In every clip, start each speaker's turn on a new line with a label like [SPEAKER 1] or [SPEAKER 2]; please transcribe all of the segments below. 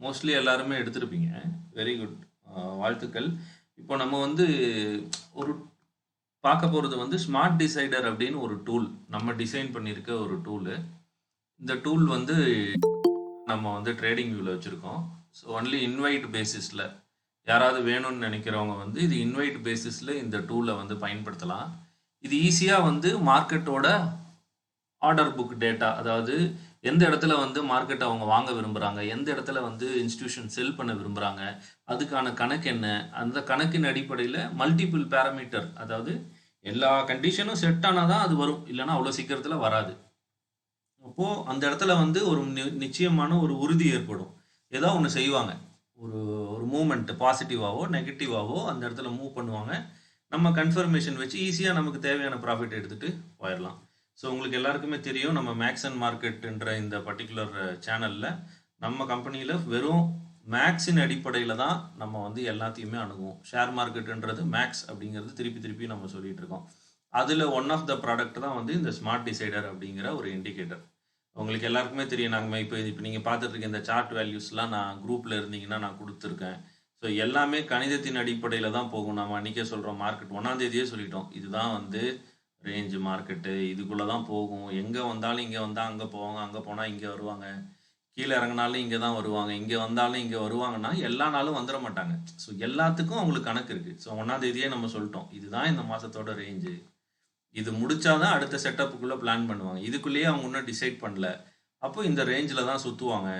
[SPEAKER 1] Mostly எல்லாருமே எடுத்திருப்பீங்க. Very good. வாழ்த்துக்கள். இப்போ நம்ம வந்து ஒரு பார்க்க போறது வந்து ஸ்மார்ட் டிசைடர் அப்படின்னு ஒரு டூல். நம்ம டிசைன் பண்ணியிருக்க ஒரு டூலு. இந்த டூல் வந்து நம்ம வந்து ட்ரேடிங் வியூல வச்சிருக்கோம். ஸோ ஒன்லி இன்வைட் பேசிஸ்ல யாராவது வேணும்னு நினைக்கிறவங்க வந்து இது இன்வைட் பேசிஸ்ல இந்த டூலை வந்து பயன்படுத்தலாம். இது ஈஸியா வந்து மார்க்கெட்டோட ஆர்டர் புக் டேட்டா, அதாவது எந்த இடத்துல வந்து மார்க்கெட் அவங்க வாங்க விரும்புகிறாங்க, எந்த இடத்துல வந்து இன்ஸ்டிடியூஷன் செல் பண்ண விரும்புகிறாங்க, அதுக்கான கணக்கு என்ன, அந்த கணக்கின் அடிப்படையில் மல்டிபிள் பேராமீட்டர், அதாவது எல்லா கண்டிஷனும் செட் ஆனால் தான் அது வரும், இல்லைன்னா அவ்வளோ சீக்கிரத்தில் வராது. அப்போது அந்த இடத்துல வந்து ஒரு நிச்சயமான ஒரு உறுதி ஏற்படும். ஏதோ ஒன்று செய்வாங்க, ஒரு ஒரு மூமெண்ட் பாசிட்டிவாவோ நெகட்டிவாவோ அந்த இடத்துல மூவ் பண்ணுவாங்க. நம்ம கன்ஃபர்மேஷன் வச்சு ஈஸியாக நமக்கு தேவையான ப்ராஃபிட் எடுத்துகிட்டு போயிடலாம். ஸோ உங்களுக்கு எல்லாருக்குமே தெரியும், நம்ம மேக்ஸ் அண்ட் மார்க்கெட்டுன்ற இந்த பர்டிகுலர் சேனலில் நம்ம கம்பெனியில் வெறும் மேக்ஸின் அடிப்படையில் தான் நம்ம வந்து எல்லாத்தையுமே அணுகுவோம். ஷேர் மார்க்கெட்டுன்றது மேக்ஸ் அப்படிங்கிறது திருப்பி திருப்பி நம்ம சொல்லிட்டு இருக்கோம். அதில் ஒன் ஆஃப் த ப்ராடக்ட் தான் வந்து இந்த ஸ்மார்ட் டிசைடர் அப்படிங்கிற ஒரு இண்டிகேட்டர். உங்களுக்கு எல்லாருக்குமே தெரியும், நாங்கள் இப்போ நீங்கள் பார்த்துட்டு இருக்க இந்த சார்ட் வேல்யூஸ்லாம் நான் குரூப்பில் இருந்தீங்கன்னா நான் கொடுத்துருக்கேன். ஸோ எல்லாமே கணிதத்தின் அடிப்படையில் தான் போகும். நம்ம அன்றைக்கே சொல்கிறோம், மார்க்கெட் 1ஆம் தேதியே சொல்லிட்டோம், இதுதான் வந்து ரேஞ்ச் மார்க்கெட்டு, இதுக்குள்ளே தான் போகும். எங்கே வந்தாலும் இங்கே வந்தால் அங்கே போவாங்க, அங்கே போனால் இங்கே வருவாங்க, கீழே இறங்கினாலும் இங்கே தான் வருவாங்க, இங்கே வந்தாலும் இங்கே வருவாங்கன்னா எல்லா நாளும் வந்துட மாட்டாங்க. ஸோ எல்லாத்துக்கும் அவங்களுக்கு கணக்கு இருக்குது. ஸோ 1ஆம் தேதியே நம்ம சொல்லிட்டோம், இதுதான் இந்த மாதத்தோட ரேஞ்சு, இது முடிச்சாதான் அடுத்த செட்டப்புக்குள்ளே பிளான் பண்ணுவாங்க. இதுக்குள்ளேயே அவங்க இன்னும் டிசைட் பண்ணல, அப்போ இந்த ரேஞ்சில் தான் சுற்றுவாங்க.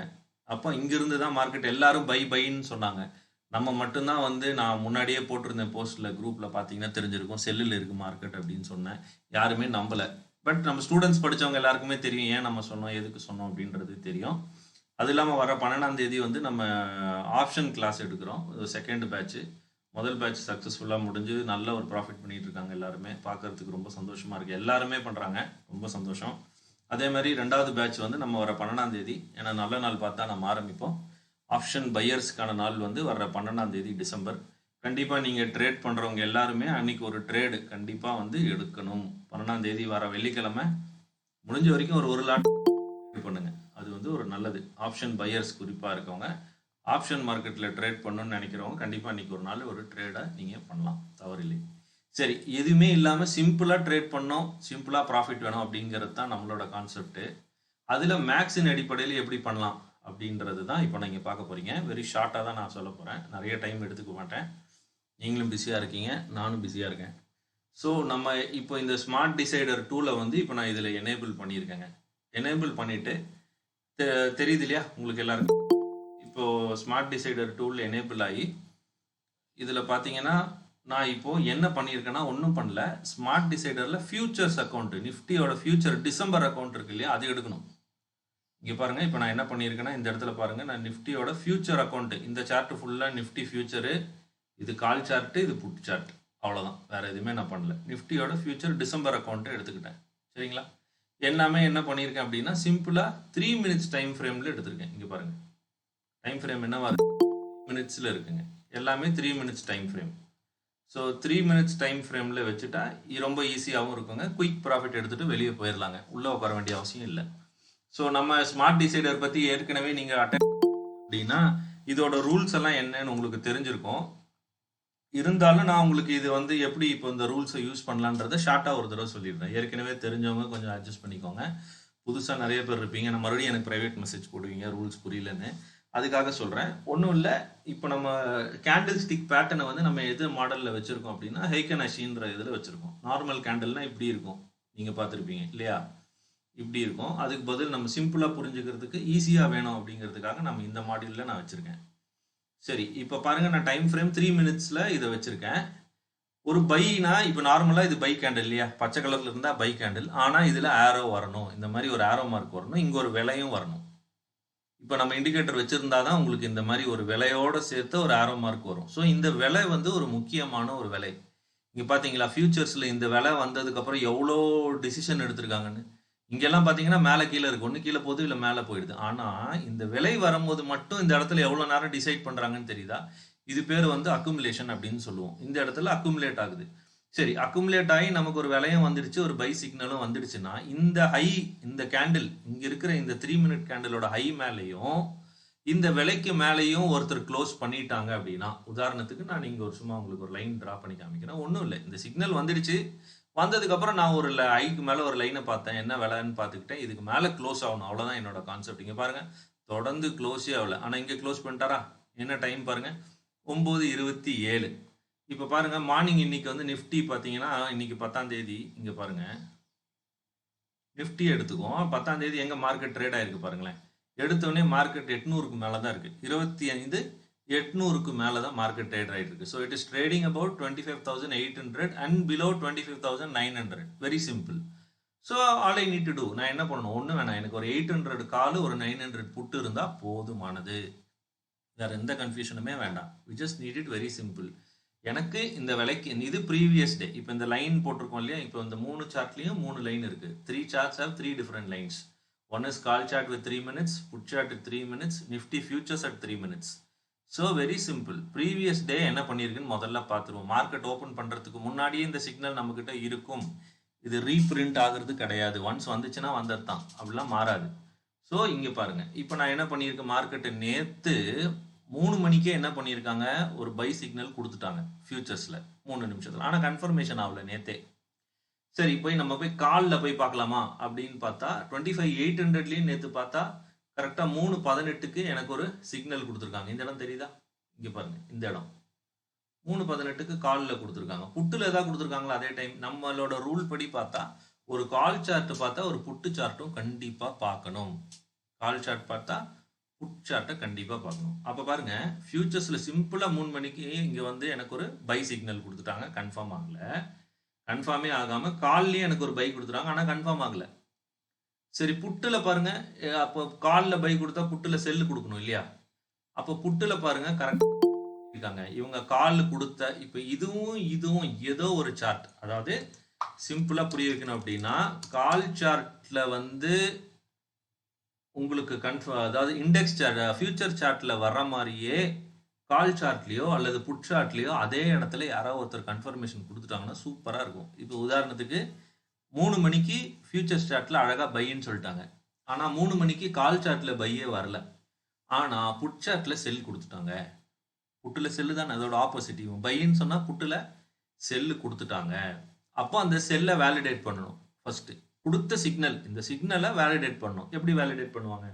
[SPEAKER 1] அப்போ இங்கிருந்து தான் மார்க்கெட் எல்லாரும் பை பைன்னு சொன்னாங்க. நம்ம மட்டும்தான் வந்து நான் முன்னாடியே போட்டிருந்தேன் போஸ்ட்டில், குரூப்பில் பார்த்தீங்கன்னா தெரிஞ்சிருக்கும், செல்லில் இருக்குது மார்க்கெட் அப்படின்னு சொன்னேன். யாருமே நம்பலை. பட் நம்ம ஸ்டூடெண்ட்ஸ் படித்தவங்க எல்லாருக்குமே தெரியும் ஏன் நம்ம சொன்னோம், எதுக்கு சொன்னோம் அப்படின்றது தெரியும். அது இல்லாமல் வர 12ஆம் தேதி வந்து நம்ம ஆப்ஷன் கிளாஸ் எடுக்கிறோம், செகண்ட் பேட்ச்சு. முதல் பேட்ச் சக்ஸஸ்ஃபுல்லாக முடிஞ்சு நல்ல ஒரு ப்ராஃபிட் பண்ணிட்டு இருக்காங்க எல்லாருமே. பார்க்கறதுக்கு ரொம்ப சந்தோஷமாக இருக்குது, எல்லாருமே பண்ணுறாங்க, ரொம்ப சந்தோஷம். அதே மாதிரி 2வது பேட்ச் வந்து நம்ம வர 12ஆம் தேதி, ஏன்னா நல்ல நாள் பார்த்தா நம்ம ஆரம்பிப்போம். ஆப்ஷன் பையர்ஸ்க்கான நாள் வந்து வர்ற 12ஆம் தேதி டிசம்பர். கண்டிப்பாக நீங்கள் ட்ரேட் பண்ணுறவங்க எல்லாருமே அன்றைக்கி ஒரு ட்ரேடு கண்டிப்பாக வந்து எடுக்கணும். 12ஆம் தேதி வர வெள்ளிக்கிழமை முடிஞ்ச வரைக்கும் ஒரு லாட் பண்ணுங்க, அது வந்து ஒரு நல்லது. ஆப்ஷன் பையர்ஸ் குறிப்பாக இருக்கவங்க, ஆப்ஷன் மார்க்கெட்டில் ட்ரேட் பண்ணணும்னு நினைக்கிறவங்க கண்டிப்பாக இன்றைக்கி ஒரு நாள் ஒரு ட்ரேடை நீங்கள் பண்ணலாம், தவறில்லை. சரி, எதுவுமே இல்லாமல் சிம்பிளாக ட்ரேட் பண்ணோம், சிம்பிளாக ப்ராஃபிட் வேணும் அப்படிங்கிறது தான் நம்மளோட கான்செப்ட்டு. அதில் மேக்ஸின் அடிப்படையில் எப்படி பண்ணலாம் அப்படின்றது தான் இப்போ நீங்கள் பார்க்க போகிறீங்க. வெரி ஷார்ட்டாக தான் நான் சொல்ல போகிறேன், நிறைய டைம் எடுத்துக்க மாட்டேன். நீங்களும் பிஸியாக இருக்கீங்க, நானும் பிஸியாக இருக்கேன். ஸோ நம்ம இப்போ இந்த ஸ்மார்ட் டிசைடர் டூலை வந்து இப்போ நான் இதில் எனேபிள் பண்ணியிருக்கேங்க. எனேபிள் பண்ணிவிட்டு தெரியுது இல்லையா உங்களுக்கு எல்லாருக்கும்? இப்போது ஸ்மார்ட் டிசைடர் டூல் எனேபிள் ஆகி இதில் பார்த்தீங்கன்னா நான் இப்போது என்ன பண்ணியிருக்கேன்னா ஒன்றும் பண்ணல. ஸ்மார்ட் டிசைடரில் ஃபியூச்சர்ஸ் அக்கௌண்ட்டு, நிஃப்டியோட ஃபியூச்சர் டிசம்பர் அக்கௌண்ட் இருக்கு இல்லையா, அது எடுக்கணும். இங்கே பாருங்கள், இப்போ நான் என்ன பண்ணியிருக்கேன்னா இந்த இடத்துல பாருங்கள், நான் நிஃப்டியோட ஃபியூச்சர் அக்கௌண்ட்டு, இந்த சார்ட்டு ஃபுல்லாக நிஃப்டி ஃபியூச்சரு, இது கால் சார்ட்டு, இது புட் சார்ட், அவ்வளோதான், வேறு எதுவுமே நான் பண்ணல. நிஃப்டியோட ஃபியூச்சர் டிசம்பர் அக்கௌண்ட்டு எடுத்துக்கிட்டேன். சரிங்களா? எல்லாமே என்ன பண்ணியிருக்கேன் அப்படின்னா சிம்பிளாக 3 மினிட்ஸ் டைம் ஃப்ரேமில் எடுத்திருக்கேன். இங்கே பாருங்கள், டைம் ஃப்ரேம் என்னவா இருக்கு, மினிட்ஸில் இருக்குங்க. எல்லாமே 3 minutes time frame. So 3 minutes time ஃப்ரேமில் வச்சுட்டா ரொம்ப ஈஸியாகவும் இருக்குங்க. குயிக் ப்ராஃபிட் எடுத்துகிட்டு வெளியே போயிடலாங்க, உள்ளே உட்கார வேண்டிய அவசியம் இல்லை. ஸோ நம்ம ஸ்மார்ட் டிசைடர் பற்றி ஏற்கனவே நீங்கள் அப்படின்னா இதோட ரூல்ஸ் எல்லாம் என்னன்னு உங்களுக்கு தெரிஞ்சிருக்கும். இருந்தாலும் நான் உங்களுக்கு இது வந்து எப்படி இப்போ இந்த ரூல்ஸை யூஸ் பண்ணலான்றதை ஷார்ட்டாக ஒரு தடவை சொல்லிடுறேன். ஏற்கனவே தெரிஞ்சவங்க கொஞ்சம் அட்ஜஸ்ட் பண்ணிக்கோங்க, புதுசாக நிறைய பேர் இருப்பீங்க, நான் மறுபடியும் எனக்கு ப்ரைவேட் மெசேஜ் போடுவீங்க ரூல்ஸ் புரியலன்னு, அதுக்காக சொல்கிறேன். ஒன்றும் இல்லை, இப்போ நம்ம கேண்டில் ஸ்டிக் பேட்டர்னை வந்து நம்ம எது மாடலில் வச்சுருக்கோம் அப்படின்னா ஹெய்கன் அஷின்ற இதில் வச்சுருக்கோம். நார்மல் கேண்டில்னால் இப்படி இருக்கும், நீங்கள் பார்த்துருப்பீங்க இல்லையா, இப்படி இருக்கும். அதுக்கு பதில் நம்ம சிம்பிளாக புரிஞ்சுக்கிறதுக்கு ஈஸியாக வேணும் அப்படிங்கிறதுக்காக நம்ம இந்த மாடியூலில் நான் வச்சுருக்கேன். சரி, இப்போ பாருங்கள், நான் டைம் ஃப்ரேம் 3 மினிட்ஸில் இதை வச்சுருக்கேன். ஒரு பைனா இப்போ நார்மலாக இது பை கேண்டில் இல்லையா, பச்சை கலரில் இருந்தால் பை கேண்டில், ஆனால் இதில் ஆரோ வரணும், இந்த மாதிரி ஒரு ஆரோ மார்க் வரணும், இங்கே ஒரு விலையும் வரணும். இப்போ நம்ம இண்டிகேட்டர் வச்சுருந்தா தான் உங்களுக்கு இந்த மாதிரி ஒரு விலையோடு சேர்த்து ஒரு ஆரோ மார்க் வரும். ஸோ இந்த விலை வந்து ஒரு முக்கியமான ஒரு விலை. இங்கே பார்த்தீங்களா, ஃபியூச்சர்ஸில் இந்த விலை வந்ததுக்கப்புறம் எவ்வளோ டிசிஷன் எடுத்திருக்காங்கன்னு. இங்கெல்லாம் பார்த்தீங்கன்னா மேலே கீழே இருக்குது, ஒன்று கீழே போகுது இல்லை மேலே போயிடுது. ஆனால் இந்த விலை வரும்போது மட்டும் இந்த இடத்துல எவ்வளோ நேரம் டிசைட் பண்ணுறாங்கன்னு தெரியுதா? இது பேர் வந்து அக்குமுலேஷன் அப்படின்னு சொல்லுவோம். இந்த இடத்துல அக்குமுலேட் ஆகுது. சரி, அக்குமுலேட் ஆகி நமக்கு ஒரு விலையும் வந்துடுச்சு, ஒரு பை சிக்னலும் வந்துடுச்சுன்னா இந்த ஹை, இந்த கேண்டில் இங்கே இருக்கிற இந்த 3 மினிட் கேண்டிலோட ஹை மேலேயும் இந்த விலைக்கு மேலேயும் ஒருத்தர் க்ளோஸ் பண்ணிட்டாங்க அப்படின்னா, உதாரணத்துக்கு நான் இங்க சும்மா உங்களுக்கு ஒரு லைன் டிரா பண்ணி காமிக்கிறேன். ஒண்ணும் இல்ல. இந்த சிக்னல் வந்துடுச்சு. வந்ததுக்கப்புறம் நான் ஒரு ஐக்கு மேல ஒரு லைனை பார்த்தேன். என்ன விலைன்னு பார்த்துக்கிட்டேன். இதுக்கு மேல க்ளோஸ் ஆகணும். அவ்வளோதான் என்னோட கான்செப்ட். இங்க பாருங்க. தொடர்ந்து க்ளோஸே ஆகல. ஆனா இங்க க்ளோஸ் பண்ணிட்டாரா? என்ன டைம் பாருங்க. 9:27. இப்ப பாருங்க மார்னிங் இன்னைக்கு வந்து நிஃப்டி பார்த்தீங்கன்னா, இன்னைக்கு 10ஆம் தேதி இங்க பாருங்க. நிஃப்டி எடுத்துக்குவோம். 10ஆம் தேதி எங்க மார்க்கெட் ட்ரேட் ஆயிருக்கு பாருங்களேன். எடுத்தோடனே மார்க்கெட் 800க்கு மேல தான் இருக்கு. 25,800க்கு மேல தான் மார்க்கெட் ட்ரேட் ஆயிட்டு இருக்கு. So it is trading about 25,800 and below 25,900. Very simple. So all I need to do, நான் என்ன பண்ணணும்? ஒன்றும் வேணாம். எனக்கு ஒரு 800 கால் ஒரு 900 புட்டு இருந்தா போதுமானது. வேற எந்த கன்ஃபியூஷனுமே வேண்டாம். We just need it very simple. எனக்கு இந்த விலைக்கு இது ப்ரீவியஸ் டே. இப்போ இந்த லைன் போட்டிருக்கோம் இல்லையா? இப்போ இந்த 3 சார்ட்லயும் 3 லைன் இருக்கு. 3 charts have 3 different lines. One is call chart with 3 minutes, put chart with 3 minutes, Nifty futures at 3 minutes. So very simple. Previous day என்ன பண்ணியிருக்குன்னு முதல்ல பார்த்துருவோம். மார்க்கெட் ஓப்பன் பண்றதுக்கு முன்னாடியே இந்த சிக்னல் நம்ம கிட்ட இருக்கும். இது ரீபிரிண்ட் ஆகுறது கிடையாது. ஒன்ஸ் வந்துச்சுன்னா வந்தது தான். அப்படிலாம் மாறாது. ஸோ இங்க பாருங்க. இப்போ நான் என்ன பண்ணியிருக்கேன்? மார்க்கெட்டை நேத்து 3 மணிக்கே என்ன பண்ணியிருக்காங்க? ஒரு பை சிக்னல் கொடுத்துட்டாங்க ஃபியூச்சர்ஸ்ல 3 நிமிஷத்துல. ஆனா கன்ஃபர்மேஷன் ஆகல நேத்தே. சரி நம்ம போய் காலில் போய் பார்க்கலாமா அப்படின்னு பார்த்தா 25,800லயும் நேற்று பார்த்தா கரெக்டா 3:18க்கு எனக்கு ஒரு சிக்னல் கொடுத்துருக்காங்க. இந்த இடம் தெரியுதா? இங்க பாருங்க, இந்த இடம் 3:18க்கு காலில் கொடுத்துருக்காங்க. புட்டுல ஏதாவது கொடுத்துருக்காங்களா? அதே டைம் நம்மளோட ரூல் படி பார்த்தா ஒரு கால் சார்ட் பார்த்தா ஒரு புட்டு சார்ட்டும் கண்டிப்பா பார்க்கணும். கால் சார்ட் பார்த்தா புட் சார்ட்டை கண்டிப்பா பார்க்கணும். அப்ப பாருங்க, ஃபியூச்சர்ஸ்ல சிம்பிளா 3 மணிக்கு இங்க வந்து எனக்கு ஒரு பை சிக்னல் கொடுத்துட்டாங்க. கன்ஃபார்ம் ஆகல. கன்ஃபார்மே ஆகாம கால்லயே எனக்கு ஒரு பை கொடுத்துறாங்க. ஆனா கன்ஃபார்ம் ஆகல. சரி, புட்டுல பாருங்க. அப்போ கால்ல பை கொடுத்தா புட்டுல செல்லு கொடுக்கணும் இல்லையா? அப்போ புட்டுல பாருங்க கரெக்ட் இருக்காங்க. இவங்க கால் கொடுத்த இப்ப இதுவும் ஏதோ ஒரு சார்ட். அதாவது சிம்பிளா புரிய வைக்கணும் அப்படின்னா, கால் சார்ட்ல வந்து உங்களுக்கு அதாவது இண்டெக்ஸ் சார்ட் ஃபியூச்சர் சார்ட்ல வர்ற மாதிரியே கால் சார்ட்லயோ அல்லது புட் சார்ட்லயோ அதே இடத்துல யாராவது ஒருத்தர் கன்ஃபர்மேஷன் கொடுத்துட்டாங்கன்னா சூப்பரா இருக்கும். இப்போ உதாரணத்துக்கு 3 மணிக்கு ஃபியூச்சர் சார்ட்ல அழகா பைன்னு சொல்லிட்டாங்க. ஆனா 3 மணிக்கு கால் சார்ட்ல பையே வரல. ஆனா புட் சார்ட்ல செல் கொடுத்துட்டாங்க. புட்டுல செல்லு தான் அதோட ஆப்போசிட். பைன்னு சொன்னா புட்டுல செல்லு கொடுத்துட்டாங்க. அப்போ அந்த செல்லை வேலிடேட் பண்ணணும். ஃபர்ஸ்ட் கொடுத்த சிக்னல், இந்த சிக்னலை வேலிடேட் பண்ணணும். எப்படி வேலிடேட் பண்ணுவாங்க?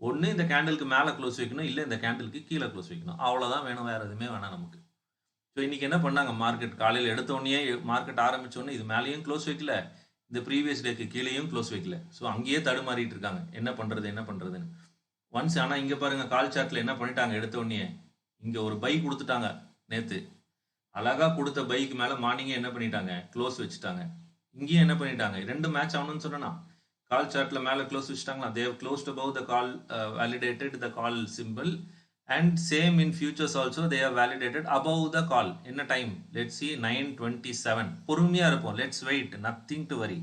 [SPEAKER 1] ஒன்று இந்த கேண்டலுக்கு மேலே க்ளோஸ் வைக்கணும், இல்லை இந்த கேண்டலுக்கு கீழே க்ளோஸ் வைக்கணும். அவ்வளோதான் வேணும், வேறு எதுவுமே வேணாம் நமக்கு. ஸோ இன்றைக்கி என்ன பண்ணாங்க? மார்க்கெட் காலையில் எடுத்தோடனே மார்க்கெட் ஆரம்பித்தோடனே இது மேலேயும் க்ளோஸ் வைக்கல, இந்த ப்ரீவியஸ் டேக்கு கீழேயும் க்ளோஸ் வைக்கல. ஸோ அங்கேயே தடுமாறிட்டு இருக்காங்க. என்ன பண்ணுறதுன்னு ஒன்ஸ். ஆனால் இங்கே பாருங்கள், கால் சார்ட்டில் என்ன பண்ணிட்டாங்க? எடுத்தோடனே இங்கே ஒரு பை கொடுத்துட்டாங்க. நேற்று அழகாக கொடுத்த பைக்கு மேலே மார்னிங்கே என்ன பண்ணிட்டாங்க? க்ளோஸ் வச்சுட்டாங்க. இங்கேயும் என்ன பண்ணிட்டாங்க? 2 மேட்ச் ஆகணும்னு சொன்னா கால் சார்ட்ல மேல close வச்சுட்டாங்களா? they have closed above the call, validated the call symbol, and same in futures also they have validated above the call. என்ன டைம்? let's see, 9:27. பொறுமையா இருப்போம். let's wait, nothing to worry.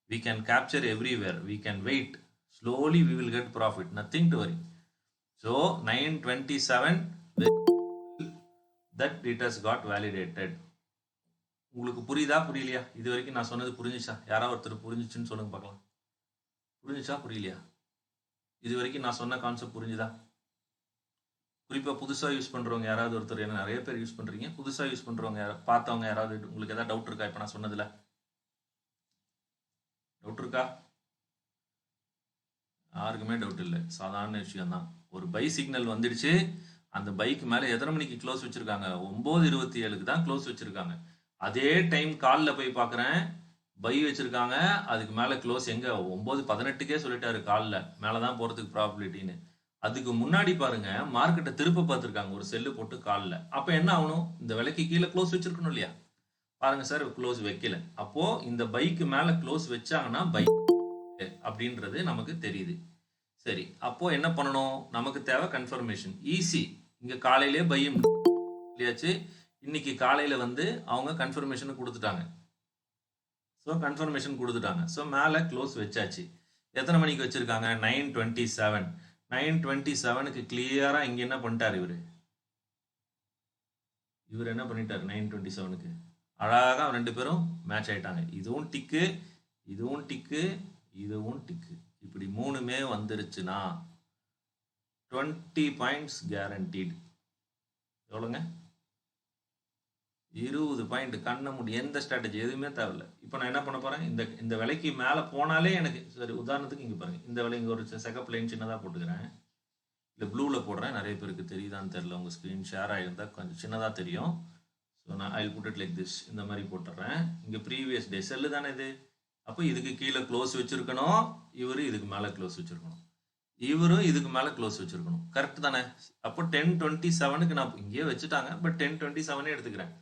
[SPEAKER 1] we can capture everywhere, we can wait, slowly we will get profit, nothing to worry. So 9:27 that it has got validated. உங்களுக்கு புரியுதா புரியலையா? இது வரைக்கும் நான் சொன்னது புரிஞ்சுச்சா? யாராவது ஒருத்தர் புரிஞ்சிச்சுன்னு சொல்லுங்க பார்க்கலாம். புரிஞ்சுச்சா புரியலையா? இது வரைக்கும் நான் சொன்ன கான்செப்ட் புரிஞ்சுதா? குறிப்பா புதுசா யூஸ் பண்றவங்க யாராவது ஒருத்தர், என்ன நிறைய பேர் யூஸ் பண்றீங்க, புதுசா யூஸ் பண்றவங்க பார்த்தவங்க யாராவது உங்களுக்கு ஏதாவது டவுட் இருக்கா? இப்ப நான் சொன்னதுல டவுட் இருக்கா? யாருக்குமே டவுட் இல்லை. சாதாரண விஷயம் தான். ஒரு பை சிக்னல் வந்துடுச்சு. அந்த பைக்கு மேல எத்தனை மணிக்கு க்ளோஸ் வச்சிருக்காங்க? 9:27க்கு தான் க்ளோஸ் வச்சிருக்காங்க. அதே டைம் காலில் போய் பார்க்குறேன், பை வச்சிருக்காங்க. அதுக்கு மேலே க்ளோஸ் எங்க? 9:18க்கே சொல்லிட்டாரு காலில் மேலே தான் போகிறதுக்கு ப்ராபபிலிட்டின்னு. அதுக்கு முன்னாடி பாருங்க, மார்க்கெட்டை திருப்ப பார்த்துருக்காங்க ஒரு செல்லு போட்டு காலில். அப்போ என்ன ஆகணும்? இந்த விலைக்கு கீழே க்ளோஸ் வச்சிருக்கணும் இல்லையா? பாருங்க சார், க்ளோஸ் வைக்கல. அப்போ இந்த பைக்கு மேலே க்ளோஸ் வச்சாங்கன்னா பை அப்படின்றது நமக்கு தெரியுது. சரி, அப்போ என்ன பண்ணணும்? நமக்கு தேவை கன்ஃபர்மேஷன். ஈஸி. இங்க காலையிலே பையும் இல்லையாச்சு. இன்னைக்கு காலையில வந்து அவங்க கன்ஃபர்மேஷன் கொடுத்துட்டாங்க. ஸோ கன்ஃபர்மேஷன் கொடுத்துட்டாங்க. ஸோ மேலே க்ளோஸ் வச்சாச்சு. எத்தனை மணிக்கு வச்சிருக்காங்க? 9:27. 9:27க்கு கிளியரா இங்க என்ன பண்ணிட்டாரு இவர் என்ன பண்ணிட்டாரு? 9:27க்கு அழகா 2 பேரும் மேட்ச் ஆயிட்டாங்க. இதுவும் டிக்கு, இதுவும் டிக்கு, இதுவும் டிக்கு. இப்படி 3மே வந்துருச்சுன்னா 20 பாயிண்ட்ஸ் கேரண்டீடு. எவ்வளோங்க? 20 பாயிண்ட். கண்ண மூடி, எந்த ஸ்ட்ராட்டஜி எதுவுமே தேவையில்ல. இப்போ நான் என்ன பண்ண போகிறேன், இந்த விலைக்கு மேலே போனாலே எனக்கு சரி. உதாரணத்துக்கு இங்கே பாருங்கள், இந்த விலை இங்கே ஒரு செகப் லைன் சின்னதாக போட்டுக்கிறேன், இல்லை ப்ளூவில் போடுறேன். நிறைய பேருக்கு தெரியுதான்னு தெரில, உங்கள் ஸ்க்ரீன் ஷேர் ஆகிருந்தால் கொஞ்சம் சின்னதாக தெரியும். ஸோ நான் I put it like this, இந்த மாதிரி போட்டுறேன். இங்கே ப்ரீவியஸ் டே செல்லு தானே இது. அப்போ இதுக்கு கீழே க்ளோஸ் வச்சுருக்கணும், இவர் இதுக்கு மேலே க்ளோஸ் வச்சுருக்கணும், இவரும் இதுக்கு மேலே க்ளோஸ் வச்சுருக்கணும். கரெக்ட் தானே? அப்போ 10:27க்கு நான் இங்கேயே வச்சுட்டாங்க, பட் 10:27 எடுத்துக்கிறேன்.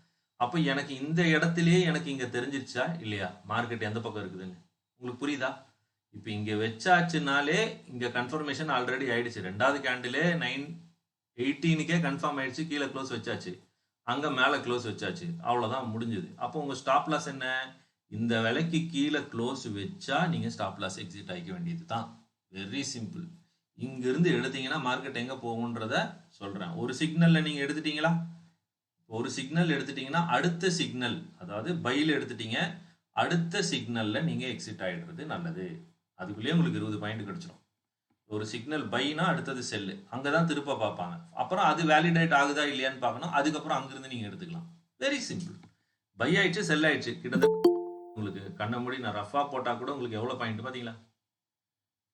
[SPEAKER 1] அப்போ எனக்கு இந்த இடத்துலயே எனக்கு இங்கே தெரிஞ்சிருச்சா இல்லையா மார்க்கெட் எந்த பக்கம் இருக்குதுன்னு? உங்களுக்கு புரியுதா? இப்போ இங்கே வச்சாச்சுனாலே இங்கே கன்ஃபர்மேஷன் ஆல்ரெடி ஆயிடுச்சு. ரெண்டாவது கேண்டிலே 9:18க்கே கன்ஃபார்ம் ஆயிடுச்சு, கீழே க்ளோஸ் வச்சாச்சு, அங்கே மேலே க்ளோஸ் வச்சாச்சு, அவ்வளோதான் முடிஞ்சுது. அப்போ உங்கள் ஸ்டாப் லாஸ் என்ன? இந்த விலைக்கு கீழே க்ளோஸ் வச்சா நீங்கள் ஸ்டாப் லாஸ் எக்ஸிட் ஆகிக்க வேண்டியது தான். Very simple. இங்கிருந்து எடுத்தீங்கன்னா மார்க்கெட் எங்கே போகுன்றத சொல்கிறேன். ஒரு சிக்னலில் நீங்கள் எடுத்துட்டீங்களா? ஒரு சிக்னல் எடுத்துட்டீங்கன்னா அடுத்த சிக்னல், அதாவது பையில் எடுத்துட்டீங்க, அடுத்த சிக்னலில் நீங்கள் எக்ஸிட் ஆகிடுறது நல்லது. அதுக்குள்ளேயே உங்களுக்கு 20 பாயிண்ட் கிடச்சிடும். ஒரு சிக்னல் பைனா அடுத்தது செல்லு, அங்கே தான் திருப்ப பார்ப்பாங்க. அப்புறம் அது வேலிடேட் ஆகுதா இல்லையான்னு பார்க்கணும். அதுக்கப்புறம் அங்கிருந்து நீங்கள் எடுத்துக்கலாம். Very simple. பை ஆயிடுச்சு, செல் ஆயிடுச்சு. கிட்டத்தட்ட உங்களுக்கு கண்ண மூடி நான் ரஃபாக போட்டால் கூட உங்களுக்கு எவ்வளோ பாயிண்ட் பார்த்தீங்களா?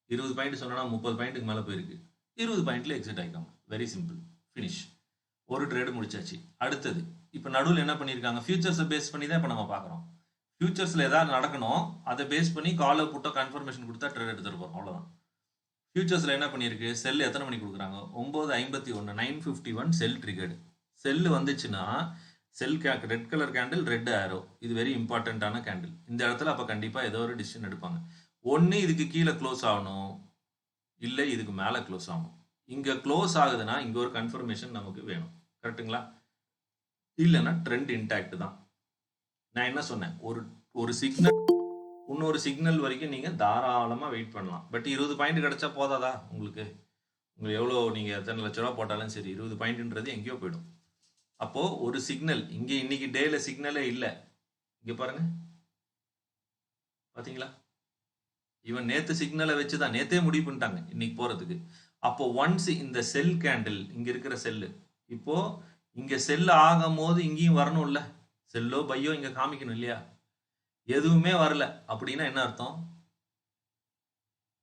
[SPEAKER 1] 20 பாயிண்ட் சொன்னா 30 பாயிண்ட்டுக்கு மேலே போயிருக்கு. 20 பாயிண்ட்ல எக்ஸிட் ஆகிக்காங்க. Very simple. ஃபினிஷ். ஒரு ட்ரேடு முடிச்சாச்சு. அடுத்தது இப்போ நடுவில் என்ன பண்ணியிருக்காங்க, ஃபியூச்சர்ஸை பேஸ் பண்ணி தான் இப்போ நம்ம பார்க்குறோம். ஃபியூச்சர்ஸில் ஏதாவது நடக்கணும், அதை பேஸ் பண்ணி காலை புட்டோ கன்ஃபர்மேஷன் கொடுத்தா ட்ரேட் எடுத்துகிட்டு போகிறோம், அவ்வளோதான். ஃபியூச்சர்ஸில் என்ன பண்ணியிருக்கு, செல் எத்தனை மணிக்கு கொடுக்குறாங்க? 9:51, 9:51 செல் ட்ரிகர்டு. செல்லு வந்துச்சுன்னா செல் ரெட் கலர் கேண்டில், ரெட் ஆரோ, இது வெரி இம்பார்ட்டண்ட்டான கேண்டில். இந்த இடத்துல அப்போ கண்டிப்பாக ஏதோ ஒரு டிசிஷன் எடுப்பாங்க. ஒன்று இதுக்கு கீழே க்ளோஸ் ஆகணும், இல்லை இதுக்கு மேலே க்ளோஸ் ஆகணும். இங்கே க்ளோஸ் ஆகுதுன்னா இங்கே ஒரு கன்ஃபர்மேஷன் நமக்கு வேணும். கரெக்டுங்களா? இல்லைன்னா ட்ரெண்ட் இன்டாக்ட் தான். நான் என்ன சொன்னேன், ஒரு சிக்னல் இன்னொரு சிக்னல் வரைக்கும் நீங்கள் தாராளமாக வெயிட் பண்ணலாம். பட் 20 பாயிண்ட் கிடச்சா போதாதா உங்களுக்கு? உங்களுக்கு எவ்வளோ நீங்கள் எத்தனை லட்ச ரூபா போட்டாலும் சரி, 20 பாயிண்ட்ன்றது எங்கேயோ போயிடும். அப்போது ஒரு சிக்னல் இங்கே இன்னைக்கு டேல சிக்னலே இல்லை. இங்கே பாருங்க, பார்த்தீங்களா? இவன் நேற்று சிக்னலை வச்சு தான் நேற்றே முடிவு பண்ணிட்டாங்க இன்னைக்கு போகிறதுக்கு. அப்போ ஒன்ஸ் இந்த செல் கேண்டில், இங்கே இருக்கிற செல்லு, இப்போ இங்கே செல் ஆகும் போது இங்கேயும் வரணும்ல, செல்லோ பையோ இங்கே காமிக்கணும் இல்லையா? எதுவுமே வரல அப்படின்னா என்ன அர்த்தம்?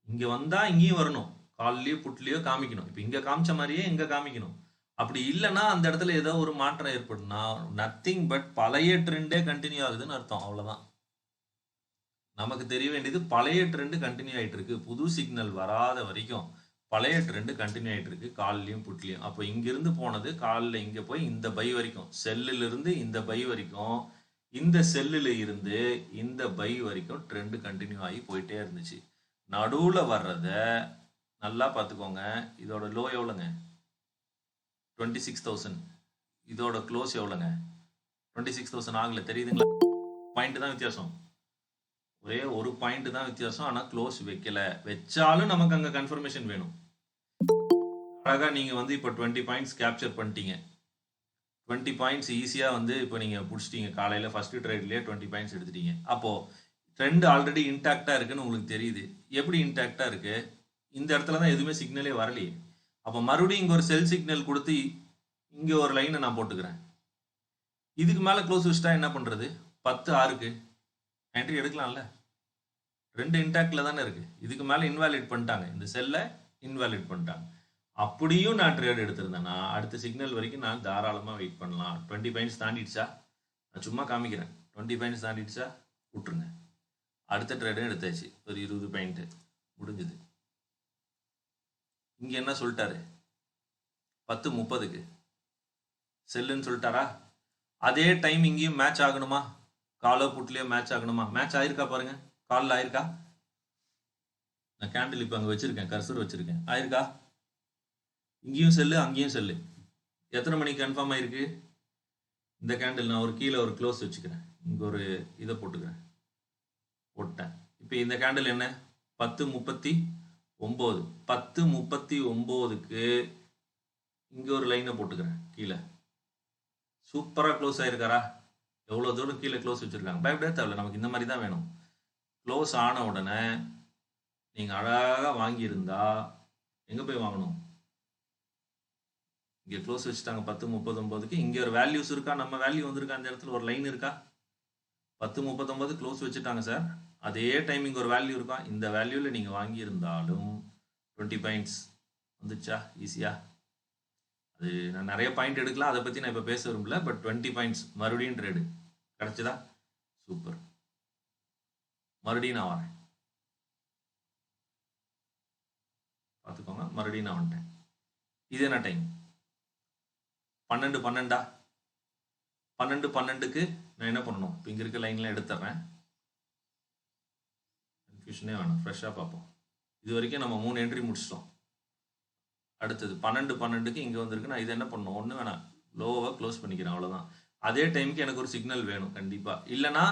[SPEAKER 1] இங்கே வந்தால் இங்கேயும் வரணும், கால்லையோ புட்லையோ காமிக்கணும். இப்போ இங்கே காமிச்ச மாதிரியே இங்கே காமிக்கணும். அப்படி இல்லைன்னா அந்த இடத்துல ஏதோ ஒரு மாற்றம் ஏற்படுனா நத்திங் பட் பழைய ட்ரெண்டே கண்டினியூ ஆகுதுன்னு அர்த்தம். அவ்வளோதான். நமக்கு தெரிய வேண்டியது பழைய ட்ரெண்டு கண்டினியூ ஆகிட்டு இருக்கு. புது சிக்னல் வராத வரைக்கும் பழைய ட்ரெண்டு கண்டினியூ ஆகிட்டு இருக்கு, கால்லையும் புட்லையும். அப்போ இங்கிருந்து போனது காலில் இங்கே போய் இந்த பை வரைக்கும், செல்லிலிருந்து இந்த பை வரைக்கும், இந்த செல்லில் இருந்து இந்த பை வரைக்கும் ட்ரெண்டு கண்டினியூ ஆகி போயிட்டே இருந்துச்சு. நடுவில் வர்றத நல்லா பார்த்துக்கோங்க. இதோட லோ எவ்வளோங்க? 26,000. இதோட க்ளோஸ் எவ்வளோங்க? 26,000 ஆகல. தெரியுதுங்களா? பாயிண்ட் தான் வித்தியாசம். ஒரே ஒரு பாயிண்ட் தான் வித்தியாசம். ஆனால் க்ளோஸ் வைக்கல. வச்சாலும் நமக்கு அங்கே கன்ஃபர்மேஷன் வேணும். அழகாக நீங்கள் வந்து இப்போ 20 பாயிண்ட்ஸ் கேப்சர் பண்ணிட்டீங்க. 20 பாயிண்ட்ஸ் ஈஸியாக இப்போ நீங்கள் பிடிச்சிட்டீங்க. காலையில் ஃபஸ்ட்டு ட்ரேட்லேயே 20 பாயிண்ட்ஸ் எடுத்துட்டீங்க. அப்போது ட்ரெண்ட் ஆல்ரெடி இன்டாக்டாக இருக்குன்னு உங்களுக்கு தெரியுது. எப்படி இன்டாக்டாக இருக்குது? இந்த இடத்துல தான் எதுவுமே சிக்னலே வரலையே. அப்போ மறுபடியும் இங்கே ஒரு செல் சிக்னல் கொடுத்து இங்கே ஒரு லைனை நான் போட்டுக்கிறேன். இதுக்கு மேலே க்ளோஸ் வச்சுட்டா என்ன பண்ணுறது? 10:06க்கு என்ட்ரி எடுக்கலாம்ல. ரெண்டு இன்டாக்டில் தானே இருக்குது. இதுக்கு மேலே இன்வாலிட் பண்ணிட்டாங்க, இந்த செல்லை இன்வாலிட் பண்ணிட்டாங்க. அப்படியும் நான் ட்ரேட் எடுத்திருந்தேன்னா அடுத்த சிக்னல் வரைக்கும் நான் தாராளமாக வெயிட் பண்ணலாம். 20 பாயிண்ட்ஸ் தாண்டிடுச்சா? நான் சும்மா காமிக்கிறேன். 20 பாயிண்ட்ஸ் தாண்டிடுச்சா விட்டுருங்க. அடுத்த ட்ரேடும் எடுத்தாச்சு. ஒரு 20 பாயிண்ட்டு முடிஞ்சுது. இங்கே என்ன சொல்லிட்டாரு? 10:30க்கு செல்லுன்னு சொல்லிட்டாரா? அதே டைம் இங்கேயும் மேட்ச் ஆகணுமா? காலோ புட்லேயோ மேட்ச் ஆகணுமா? மேட்ச் ஆயிருக்கா பாருங்க. காலில் ஆயிருக்கா? நான் கேண்டில் இப்போ அங்கே வச்சுருக்கேன், கர்சர் வச்சுருக்கேன். ஆயிருக்கா? இங்கேயும் செல்லு, அங்கேயும் செல்லு. எத்தனை மணிக்கு கன்ஃபார்ம் ஆயிருக்கு? இந்த கேண்டில் நான் ஒரு கீழே ஒரு க்ளோஸ் வச்சுக்கிறேன், இங்கே ஒரு இதை போட்டுக்கிறேன், போட்டேன். இப்போ இந்த கேண்டில் என்ன? 10:39. 10:39க்கு இங்கே ஒரு லைனை போட்டுக்கிறேன் கீழே. சூப்பராக க்ளோஸ் ஆயிருக்காரா? எவ்வளோ தூரம் கீழே க்ளோஸ் வச்சுருக்காங்க. பயப்படவே தேவையில்ல, நமக்கு இந்த மாதிரி தான் வேணும். க்ளோஸ் ஆன உடனே நீங்கள் அழகாக வாங்கியிருந்தா எங்கே போய் வாங்கணும்? இங்கே க்ளோஸ் வச்சுட்டாங்க 10:39க்கு. இங்கே ஒரு வேல்யூஸ் இருக்கா, நம்ம வேல்யூ வந்திருக்கா, அந்த இடத்துல ஒரு லைன் இருக்கா. 10:39 க்ளோஸ் வச்சுட்டாங்க சார். அதே டைம் இங்கே ஒரு வேல்யூ இருக்கா. இந்த வேல்யூவில் நீங்கள் வாங்கியிருந்தாலும் 20 பாயிண்ட்ஸ் வந்துச்சா ஈஸியா. அது நான் நிறைய பாயிண்ட் எடுக்கலாம், அதை பற்றி நான் இப்போ பேச விரும்பல. பட் 20 பாயிண்ட்ஸ் மறுபடியும் ட்ரேடு கிடச்சிதா, சூப்பர். மறுபடியும் நான் வரேன், பார்த்துக்கோங்க. மறுபடியும் நான் வந்துட்டேன். இது என்ன டைம், 12:12 12:12க்கு நான் என்ன பண்ணணும், இப்போ இங்கே இருக்க லைன்லாம் எடுத்துட்றேன். கன்ஃபியூஷனே வேணாம், ஃப்ரெஷ்ஷாக பார்ப்போம். இது வரைக்கும் நம்ம 3 என்ட்ரி முடிச்சிட்டோம். அடுத்தது 12:12க்கு இங்கே வந்திருக்கு. நான் இது என்ன பண்ணணும், ஒன்று வேணாம், லோவாக க்ளோஸ் பண்ணிக்கிறேன், அவ்வளோதான். அதே டைமுக்கு எனக்கு ஒரு சிக்னல் வேணும் கண்டிப்பாக. இல்லைனா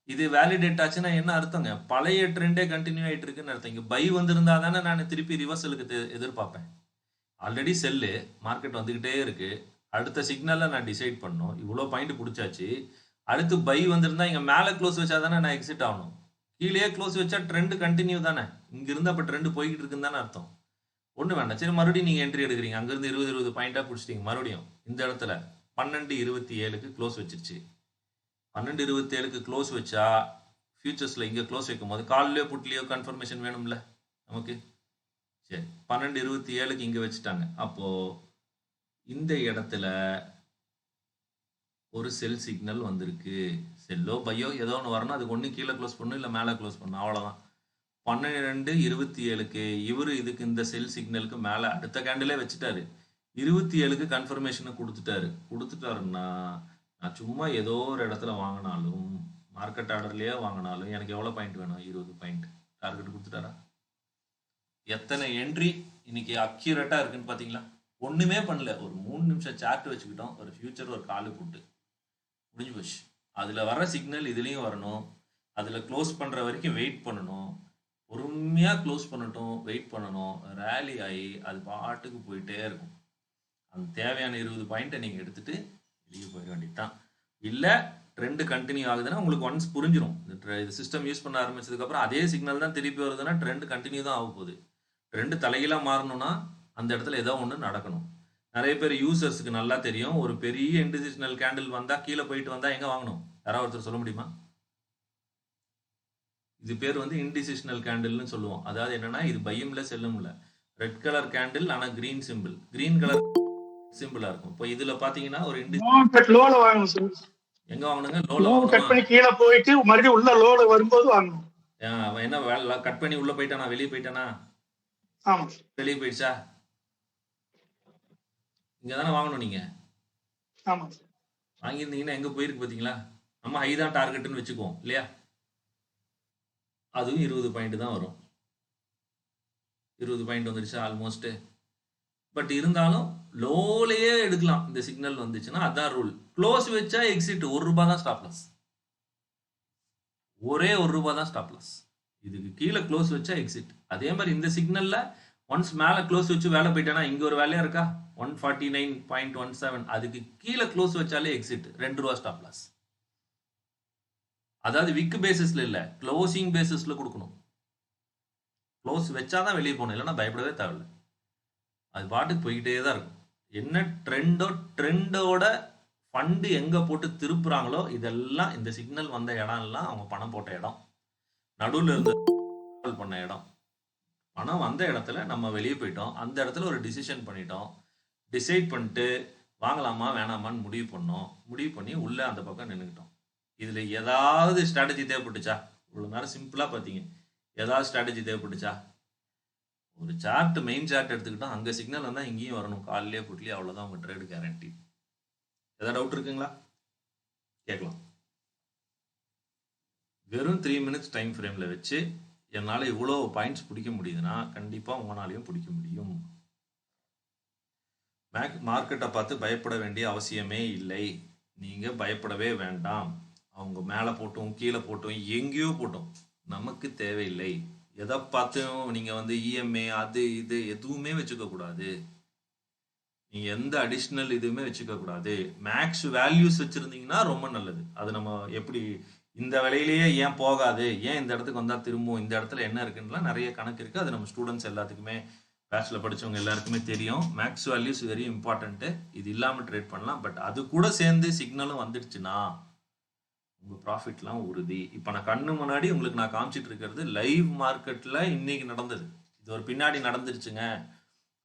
[SPEAKER 1] இது வேலிடேட் ஆச்சுன்னா என்ன அர்த்தங்க, பழைய ட்ரெண்டே கண்டினியூ ஆகிட்டு இருக்குன்னு அர்த்தம். இங்கே பை வந்திருந்தா தானே நான் திருப்பி ரிவர்சலுக்கு எதிர்பார்ப்பேன். ஆல்ரெடி செல்லு மார்க்கெட் வந்துக்கிட்டே இருக்கு. அடுத்த சிக்னலை நான் டிசைட் பண்ணணும். இவ்வளோ பாயிண்ட் பிடிச்சாச்சு. அடுத்து பை வந்திருந்தா இங்கே மேலே க்ளோஸ் வச்சா தானே நான் எக்ஸிட் ஆகணும். கீழே க்ளோஸ் வச்சா ட்ரெண்டு கண்டினியூ தானே. இங்கிருந்து அப்போ ட்ரெண்டு போய்கிட்டு இருக்குன்னு தானே அர்த்தம். ஒன்று வேண்டாம், சரி மறுபடியும் நீங்கள் என்ட்ரி எடுக்கிறீங்க. அங்கேருந்து 20 பாயிண்டாக பிடிச்சிட்டிங்க. மறுபடியும் இந்த இடத்துல 12:27க்கு க்ளோஸ் வச்சிருச்சு. 12:27க்கு க்ளோஸ் வச்சா ஃபியூச்சர்ஸில் இங்கே க்ளோஸ் வைக்கும் போது கால்லையோ புட்லேயோ கன்ஃபர்மேஷன் வேணும்ல நமக்கு. சரி, 12:27க்கு இங்கே வச்சுட்டாங்க. அப்போது இந்த இடத்துல ஒரு செல் சிக்னல் வந்திருக்கு. செல்லோ பையோ ஏதோ ஒன்று வரணும். அதுக்கு ஒன்று கீழே க்ளோஸ் பண்ணணும், இல்லை மேலே க்ளோஸ் பண்ணணும், அவ்வளோதான். 12:27க்கு இவர் இதுக்கு இந்த செல் சிக்னலுக்கு மேலே அடுத்த கேண்டிலே வச்சுட்டாரு. 27க்கு கன்ஃபர்மேஷனை கொடுத்துட்டாருன்னா நான் சும்மா ஏதோ ஒரு இடத்துல வாங்கினாலும், மார்க்கெட் ஆர்டர்லேயே வாங்கினாலும் எனக்கு எவ்வளோ பாயிண்ட் வேணும், 20 பாயிண்ட் டார்கெட் கொடுத்துட்டாரா. எத்தனை என்ட்ரி இன்னைக்கு அக்யூரேட்டாக இருக்குன்னு பார்த்தீங்களா. ஒன்றுமே பண்ணல, ஒரு 3 நிமிஷம் சார்ட் வச்சுக்கிட்டோம், ஒரு ஃபியூச்சர் ஒரு காலு போட்டு முடிஞ்சு போச்சு. அதில் வர சிக்னல் இதுலேயும் வரணும். அதில் க்ளோஸ் பண்ணுற வரைக்கும் வெயிட் பண்ணணும். பொறுமையாக க்ளோஸ் பண்ணட்டும், வெயிட் பண்ணணும். ரேலி ஆகி அது பாட்டுக்கு போயிட்டே இருக்கும். அந்த தேவையான 20 பாயிண்ட்டை நீங்கள் எடுத்துகிட்டு வெளியே போயிட வேண்டியது தான். இல்லை ட்ரெண்டு கண்டினியூ ஆகுதுன்னா உங்களுக்கு ஒன்ஸ் புரிஞ்சிடும். இந்த சிஸ்டம் யூஸ் பண்ண ஆரம்பிச்சதுக்கப்புறம் அதே சிக்னல் தான் திருப்பி வருதுன்னா ட்ரெண்டு கண்டினியூ தான் ஆக போகுது. ட்ரெண்டு தலைகீழாக மாறணும்னா அந்த இடத்துல ஏதோ ஒன்று நடக்கணும். நிறைய பேர் யூசர்ஸுக்கு நல்லா தெரியும், ஒரு பெரிய இன்டிசிஷனல் கேண்டில் வந்தால் கீழே போயிட்டு வந்தால் எங்கே வாங்கணும், யாராவது ஒருத்தர் சொல்ல முடியுமா? இது பேர் வந்து இன்டிசிஷனல் கேண்டில்னு சொல்லுவோம். அதாவது என்னன்னா இது பையும்ல செல்லும்ல. ரெட் கலர் கேண்டில் ஆனால் கிரீன் சிம்பிள், கிரீன் கலர் சிம்பிளா இருக்கும். இப்போ இதுல பாத்தீங்கன்னா ஒரு
[SPEAKER 2] லோல வாங்கணும் சார்.
[SPEAKER 1] எங்க வாங்கணுங்க, லோல
[SPEAKER 2] கட் பண்ணி கீழே போயிட்டு மறுபடியும் உள்ள லோல வரும்போது வாங்கணும்.
[SPEAKER 1] அவன் என்ன வேலை கட் பண்ணி உள்ள போயிட்டானா, வெளியே போயிட்டானா?
[SPEAKER 2] ஆமா,
[SPEAKER 1] வெளியே போயிடுச்சா? இங்க தானே வாங்கணும் நீங்க.
[SPEAKER 2] ஆமா,
[SPEAKER 1] வாங்கியிருந்தீங்கன்னா எங்க போயிருக்கு பாத்தீங்களா. நம்ம ஹை தான் டார்கெட்னு வச்சுக்குவோம் இல்லையா. அதுவும் 20 பாயிண்ட் தான் வரும். 20 பாயிண்ட் வந்துருச்சு ஆல்மோஸ்ட். பட் இருந்தாலும் லோலேயே எடுக்கலாம். இந்த சிக்னல் வந்துச்சுன்னா அதான் ரூல். க்ளோஸ் வச்சா எக்ஸிட், ₹1 தான் ஸ்டாப் லாஸ். ஒரே ₹1 தான் ஸ்டாப் லாஸ். இதுக்கு கீழே க்ளோஸ் வச்சா எக்ஸிட். அதே மாதிரி இந்த சிக்னல்ல ஒன்ஸ் மேலே க்ளோஸ் வச்சு வேலை போயிட்டானா இங்கே ஒரு வேலையா இருக்கா 149.17, அதுக்கு கீழே க்ளோஸ் வச்சாலே எக்ஸிட், ₹2 ஸ்டாப் லாஸ். அதாவது விக் பேசிஸ்ல இல்லை, க்ளோசிங் பேசிஸ்ல கொடுக்கணும். க்ளோஸ் வச்சாதான் வெளியே போகணும், இல்லைன்னா பயப்படவே தேவையில்லை. அது பாட்டுக்கு போய்கிட்டே தான் இருக்கும். என்ன ட்ரெண்டோட ஃபண்டு எங்கே போட்டு திருப்புறாங்களோ இதெல்லாம் இந்த சிக்னல் வந்த இடம்லாம் அவங்க பணம் போட்ட இடம், நடுவில் இருந்து பண்ண இடம். பணம் வந்த இடத்துல நம்ம வெளியே போயிட்டோம். அந்த இடத்துல ஒரு டிசிஷன் பண்ணிட்டோம். டிசைட் பண்ணிட்டு வாங்கலாமா வேணாமான்னு முடிவு பண்ணோம். முடிவு பண்ணி உள்ளே அந்த பக்கம் நின்றுக்கிட்டோம். இதில் ஏதாவது ஸ்ட்ராட்டஜி தேவைப்பட்டுச்சா? இவ்வளோ நேரம் சிம்பிளாக பார்த்தீங்க. ஏதாவது ஸ்ட்ராட்டஜி தேவைப்பட்டுச்சா? ஒரு சார்ட், மெயின் சார்ட் எடுத்துக்கிட்டோம், அங்கே சிக்னல் வந்தால் இங்கேயும் வரணும், காலையிலே புட்லேயே, அவ்வளோதான் உங்கள் ட்ரேடு கேரண்டி. ஏதாவது டவுட் இருக்குங்களா? கேட்கலாம். வெறும் 3 மினிட்ஸ் டைம் ஃப்ரேமில் வச்சு என்னால் இவ்வளோ பாயிண்ட்ஸ் பிடிக்க முடியுதுன்னா கண்டிப்பாக உங்களாலையும் பிடிக்க முடியும். மார்க்கெட்டை பார்த்து பயப்பட வேண்டிய அவசியமே இல்லை. நீங்கள் பயப்படவே வேண்டாம். அவங்க மேலே போட்டும் கீழே போட்டும் எங்கேயோ போட்டோம், நமக்கு தேவையில்லை. எதை பார்த்தும் நீங்கள் வந்து இஎம்ஏ அது இது எதுவுமே வச்சுக்க கூடாது. நீங்கள் எந்த அடிஷ்னல் இதுவுமே வச்சுக்க கூடாது. மேக்ஸ் வேல்யூஸ் வச்சுருந்தீங்கன்னா ரொம்ப நல்லது. அது நம்ம எப்படி இந்த விலையிலேயே ஏன் போகாது, ஏன் இந்த இடத்துக்கு வந்தால் திரும்பவும், இந்த இடத்துல என்ன இருக்குன்னுலாம் நிறைய கணக்கு இருக்குது. அது நம்ம ஸ்டூடெண்ட்ஸ் எல்லாத்துக்குமே கிளாஸ்ல படிச்சவங்க எல்லாருக்குமே தெரியும், மேக்ஸ் வேல்யூஸ் வெரி இம்பார்ட்டன்ட். இது இல்லாம ட்ரேட் பண்ணலாம், பட் அது கூட சேர்ந்து சிக்னலும் வந்துடுச்சுன்னா உங்க ப்ராஃபிட்லாம் உறுதி. இப்போ நான் கண்ணு முன்னாடி உங்களுக்கு நான் காமிச்சிட்டு இருக்கிறது லைவ் மார்க்கெட்ல இன்னைக்கு நடந்தது. இது ஒரு பின்னாடி நடந்துருச்சுங்க,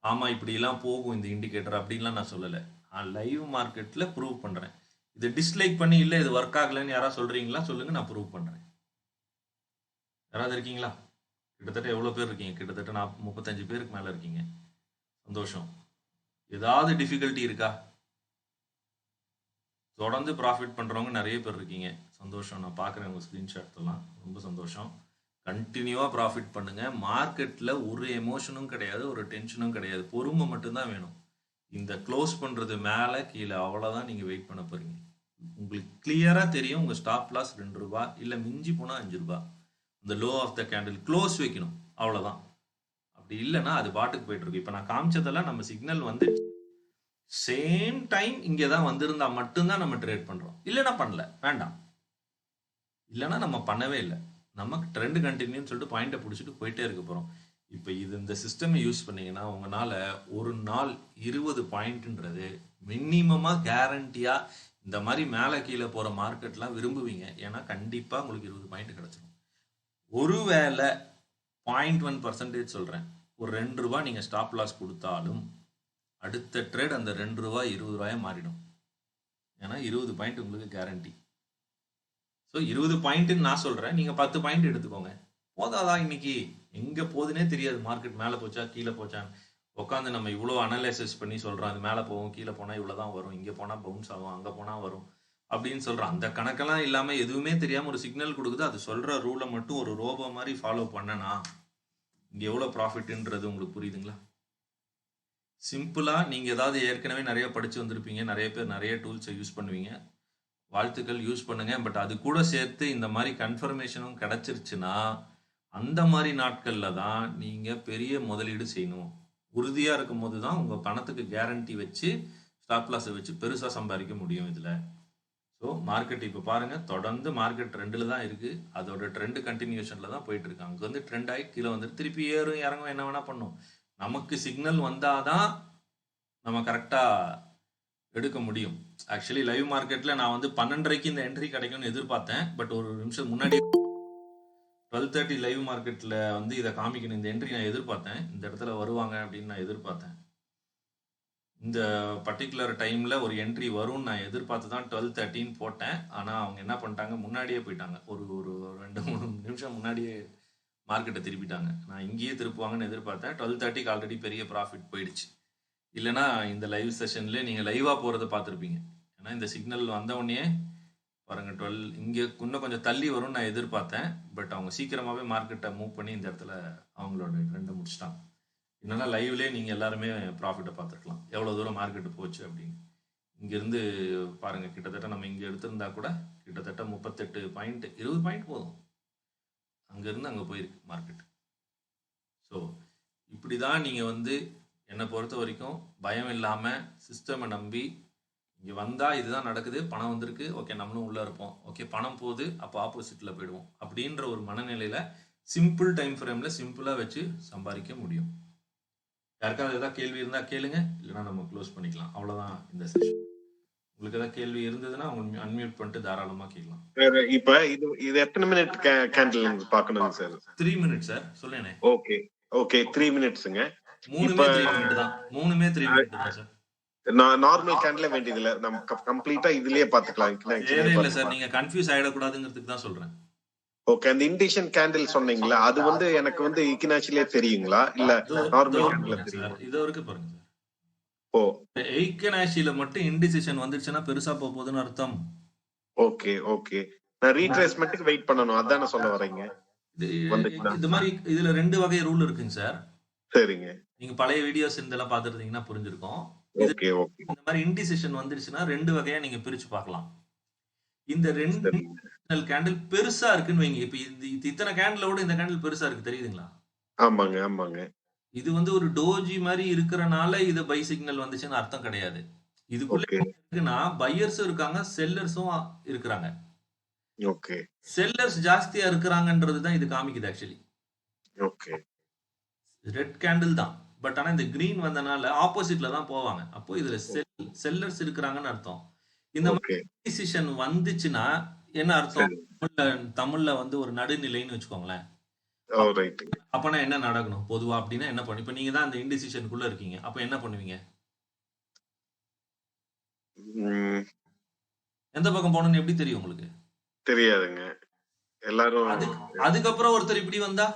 [SPEAKER 1] ஆமா இப்படிலாம் போகும் இந்த இண்டிகேட்டர் அப்படின்லாம் நான் சொல்லலை. நான் லைவ் மார்க்கெட்ல ப்ரூவ் பண்றேன். இது டிஸ்லைக் பண்ணி இல்லை இது ஒர்க் ஆகலைன்னு யாராவது சொல்றீங்களா? சொல்லுங்க, நான் ப்ரூவ் பண்றேன். யாராவது இருக்கீங்களா? கிட்டத்தட்ட எவ்வளோ பேர் இருக்கீங்க? கிட்டத்தட்ட 35 பேருக்கு மேலே இருக்கீங்க. சந்தோஷம். ஏதாவது டிஃபிகல்ட்டி இருக்கா? தொடர்ந்து ப்ராஃபிட் பண்ணுறவங்க நிறைய பேர் இருக்கீங்க. சந்தோஷம். நான் பார்க்குறேன் உங்கள் ஸ்க்ரீன்ஷாட்லாம். ரொம்ப சந்தோஷம். கண்டினியூவாக ப்ராஃபிட் பண்ணுங்கள். மார்க்கெட்டில் ஒரு எமோஷனும் கிடையாது, ஒரு டென்ஷனும் கிடையாது. பொறுமை மட்டும்தான் வேணும். இந்த க்ளோஸ் பண்ணுறது மேலே கீழே அவ்வளோதான் நீங்கள் வெயிட் பண்ண போகிறீங்க. உங்களுக்கு கிளியராக தெரியும் உங்கள் ஸ்டாப் லாஸ் 2 ரூபா, இல்லை மிஞ்சி போனால் 5 ரூபா. இந்த low of the candle close வைக்கணும், அவ்வளோதான். அப்படி இல்லைன்னா அது பாட்டுக்கு போயிட்டு இருக்கு. இப்போ நான் காமிச்சதெல்லாம் நம்ம சிக்னல் வந்து சேம் டைம் இங்கே தான் வந்திருந்தா மட்டும்தான் நம்ம ட்ரேட் பண்ணுறோம். இல்லைன்னா பண்ணல, வேண்டாம். இல்லைன்னா நம்ம பண்ணவே இல்லை. நமக்கு ட்ரெண்ட் கண்டினியூன்னு சொல்லிட்டு பாயிண்ட்டை பிடிச்சிட்டு போயிட்டே இருக்க போகிறோம். இப்போ இது இந்த சிஸ்டமை யூஸ் பண்ணீங்கன்னா உங்களால் ஒரு நாள் 20 பாயிண்ட்ன்றது மினிமமாக கேரண்டியாக இந்த மாதிரி மேலே கீழே போகிற மார்க்கெட்லாம் விரும்புவீங்க. ஏன்னா கண்டிப்பாக உங்களுக்கு 20 பாயிண்ட் கிடச்சிடும். ஒருவேளை 0.1% சொல்கிறேன், ஒரு 2 ரூபா நீங்கள் ஸ்டாப் லாஸ் கொடுத்தாலும் அடுத்த ட்ரேட் அந்த 2 ரூபா 20 ரூபாயா மாறிடும். ஏன்னா 20 பாயிண்ட் உங்களுக்கு கேரண்டி. ஸோ 20 பாயிண்ட்டுன்னு நான் சொல்கிறேன், நீங்கள் 10 பாயிண்ட் எடுத்துக்கோங்க. போதாதான்? இன்னைக்கு எங்கே போகுதுன்னே தெரியாது. மார்க்கெட் மேலே போச்சா கீழே போச்சான்னு உட்காந்து நம்ம இவ்வளோ அனலைசிஸ் பண்ணி சொல்கிறோம். அது மேலே போகும், கீழே போனால் இவ்வளோ தான் வரும், இங்கே போனால் பவுன்ஸ் ஆகும், அங்கே போனால் வரும் அப்படின்னு சொல்கிறோம். அந்த கணக்கெல்லாம் இல்லாமல் எதுவுமே தெரியாமல் ஒரு சிக்னல் கொடுக்குது. அது சொல்கிற ரூலை மட்டும் ஒரு ரோபோ மாதிரி ஃபாலோ பண்ணனா இங்கே எவ்வளோ ப்ராஃபிட்ன்றது உங்களுக்கு புரியுதுங்களா? சிம்பிளாக நீங்கள் ஏதாவது ஏற்கனவே நிறைய படித்து வந்திருப்பீங்க, நிறைய பேர் நிறைய டூல்ஸை யூஸ் பண்ணுவீங்க. வாழ்த்துக்கள், யூஸ் பண்ணுங்க. பட் அது கூட சேர்த்து இந்த மாதிரி கன்ஃபர்மேஷனும் கிடைச்சிருச்சுன்னா அந்த மாதிரி நாட்களில் தான் நீங்கள் பெரிய முதலீடு செய்யணும். உறுதியாக இருக்கும் போது தான் உங்கள் பணத்துக்கு கேரண்டி வச்சு ஸ்டாப் லாஸை வச்சு பெருசாக சம்பாதிக்க முடியும் இதில். ஸோ மார்க்கெட் இப்போ பாருங்கள், தொடர்ந்து மார்க்கெட் ட்ரெண்டில் தான் இருக்குது. அதோட ட்ரெண்டு கண்டினியூஷனில் தான் போயிட்டு இருக்கு. அங்கே வந்து ட்ரெண்ட் ஆகி கீழே வந்துட்டு திருப்பி ஏறும் இறங்கும், என்ன வேணால் பண்ணும். நமக்கு சிக்னல் வந்தால் தான் நம்ம கரெக்டாக எடுக்க முடியும். ஆக்சுவலி லைவ் மார்க்கெட்டில் நான் வந்து 12:30க்கு இந்த என்ட்ரி கிடைக்கும்னு எதிர்பார்த்தேன். பட் ஒரு நிமிஷம் முன்னாடி 12:30 லைவ் மார்க்கெட்டில் வந்து இதை காமிக்கணும், இந்த என்ட்ரி நான் எதிர்பார்த்தேன். இந்த இடத்துல வருவாங்க அப்படின்னு நான் எதிர்பார்த்தேன். இந்த பர்டிகுலர் டைமில் ஒரு என்ட்ரி வரும்னு நான் எதிர்பார்த்து தான் 12:30ன்னு போட்டேன். ஆனால் அவங்க என்ன பண்ணிட்டாங்க, முன்னாடியே போயிட்டாங்க. ஒரு 2-3 நிமிஷம் முன்னாடியே மார்க்கெட்டை திருப்பிட்டாங்க. நான் இங்கேயே திருப்புவாங்கன்னு எதிர்பார்த்தேன். 12:30க்கு ஆல்ரெடி பெரிய ப்ராஃபிட் போயிடுச்சு. இல்லைனா இந்த லைவ் செஷன்லேயே நீங்கள் லைவாக போகிறத பார்த்துருப்பீங்க. ஏன்னா இந்த சிக்னல் வந்தவுடனே பாருங்கள் 12 இங்கே இன்னும் கொஞ்சம் தள்ளி வரும்னு நான் எதிர்பார்த்தேன். பட் அவங்க சீக்கிரமாகவே மார்க்கெட்டை மூவ் பண்ணி இந்த இடத்துல அவங்களோட ட்ரெண்டை முடிச்சிட்டாங்க. இல்லைனா லைவ்லேயே நீங்கள் எல்லாருமே ப்ராஃபிட்டை பார்த்துருக்கலாம், எவ்வளோ தூரம் மார்க்கெட்டு போச்சு அப்படின்னு. இங்கேருந்து பாருங்கள், கிட்டத்தட்ட நம்ம இங்கே எடுத்திருந்தா கூட கிட்டத்தட்ட 38 பாயிண்ட், 20 பாயிண்ட் போதும். அங்கேருந்து அங்கே போயிருக்கு மார்க்கெட். ஸோ இப்படி தான் நீங்கள் வந்து என்னை பொறுத்த வரைக்கும் பயம் இல்லாமல் சிஸ்டமை நம்பி இங்கே வந்தால் இதுதான் நடக்குது, பணம் வந்திருக்கு, ஓகே நம்மளும் உள்ளே இருப்போம், ஓகே பணம் போகுது அப்போ ஆப்போசிட்டில் போயிடுவோம் அப்படின்ற ஒரு மனநிலையில் சிம்பிள் டைம் ஃப்ரேமில் சிம்பிளாக வச்சு சம்பாதிக்க முடியும். யாருக்காவது ஏதாவது கேள்வி இருந்தால் கேளுங்க, இல்லைனா நம்ம க்ளோஸ் பண்ணிக்கலாம். அவ்வளோதான் இந்த செஷன். உங்களுக்கு ஏதாவது கேள்வி இருந்ததுன்னா அவங்க அன்மியூட் பண்ணிட்டு தாராளமாக கேட்கலாம்.
[SPEAKER 3] இப்போ இது எத்தனை மினிட் கேண்டில் பார்க்கணுங்க சார்?
[SPEAKER 1] 3 மினிட்ஸ் சார், சொல்லேனே.
[SPEAKER 3] ஓகே ஓகே 3 மினிட்ஸுங்க.
[SPEAKER 1] மூணுமே 3 மினிட் தான். மூணுமே 3 மினிட் தான் சார்.
[SPEAKER 3] நார்மல் கேண்டில் வேண்டியது இல்ல, நம்ம கம்ப்ளீட்டா இதுலயே பாத்துக்கலாம்.
[SPEAKER 1] இல்ல சார், நீங்க கன்ஃபியூஸ் ஆயிடக்கூடாதுங்கிறதுக்கு தான் சொல்றேன்.
[SPEAKER 3] ஓகே, அந்த இண்டிகேஷன் கேண்டில் சொன்னீங்களா, அது வந்து எனக்கு வந்து ஈக்வினாச்சிலே தெரியுங்களா இல்ல நார்மல் கேண்டில் தெரியும்?
[SPEAKER 1] இது வரைக்கும் பாருங்க சார்.
[SPEAKER 3] ஓ,
[SPEAKER 1] ஈக்வினாச்சில மட்டும் இன்டிசிஷன் வந்துருச்சுன்னா பெருசா போகுதுன்னு அர்த்தம்.
[SPEAKER 3] ஓகே ஓகே, நான் ரீட்ரேஸ்மென்ட்க்கு வெயிட் பண்ணனும், அதான் நான் சொல்ல வரேங்க.
[SPEAKER 1] இந்த மாதிரி இதுல 2 வகை ரூல் இருக்குங்க சார்.
[SPEAKER 3] சரிங்க,
[SPEAKER 1] நீங்க பழைய வீடியோஸ் இதெல்லாம் பார்த்திருந்தீங்கன்னா புரிஞ்சிருக்கும்.
[SPEAKER 3] ஓகே ஓகே,
[SPEAKER 1] இந்த மாதிரி இன்டிசிஷன் வந்துருச்சுன்னா 2 வகையா நீங்க பிரிச்சு பார்க்கலாம். இந்த 2 கேண்டில் பெருசா இருக்குன்னு வைங்க. இப்ப இத்தனை கேண்டிலோட இந்த கேண்டில் பெருசா இருக்கு, தெரியுதுங்களா?
[SPEAKER 3] ஆமாங்க ஆமாங்க.
[SPEAKER 1] இது வந்து ஒரு டோஜி மாதிரி இருக்கறனால இது பை சிக்னல் வந்துச்சுன்னு அர்த்தம் கிடையாது. இதுக்குள்ள இருக்குன்னா பையர்ஸும் இருக்காங்க, செல்லர்ஸும் இருக்கிறாங்க.
[SPEAKER 3] ஓகே,
[SPEAKER 1] செல்லர்ஸ் ஜாஸ்தியா இருக்கிறாங்கன்றது தான் இது காமிக்குது ஆக்சுவலி.
[SPEAKER 3] ஓகே,
[SPEAKER 1] ரெட் கேண்டில் தான். பட் ஆனா இந்த கிரீன் வந்தனால ஆப்போசிட்ல தான் போவாங்க. அப்போ இதுல செல்லர்ஸ் இருக்கிறாங்கன்னு அர்த்தம். இந்த மாதிரி
[SPEAKER 3] ஓகே
[SPEAKER 1] டிசிஷன் வந்துச்சுன்னா என்ன அர்த்தம்?
[SPEAKER 3] சரி
[SPEAKER 1] தமிழ்ல வந்து ஒரு நடுநிலைன்னு வச்சுக்கோங்களேன்.
[SPEAKER 3] ஓ ரைட்டுங்க.
[SPEAKER 1] அப்பனா என்ன நடக்கணும் பொதுவா அப்படின்னா என்ன பண்ணு? இப்ப நீங்க தான் அந்த இன்டிசிஷனுக்குள்ள இருக்கீங்க. அப்ப என்ன பண்ணுவீங்க?
[SPEAKER 3] ம்,
[SPEAKER 1] எந்த பக்கம் போகணும்னு எப்படி தெரியும் உங்களுக்கு?
[SPEAKER 3] தெரியாதுங்க. எல்லாரும்
[SPEAKER 1] அதுக்கப்புறம் ஒருத்தர் இப்படி வந்தா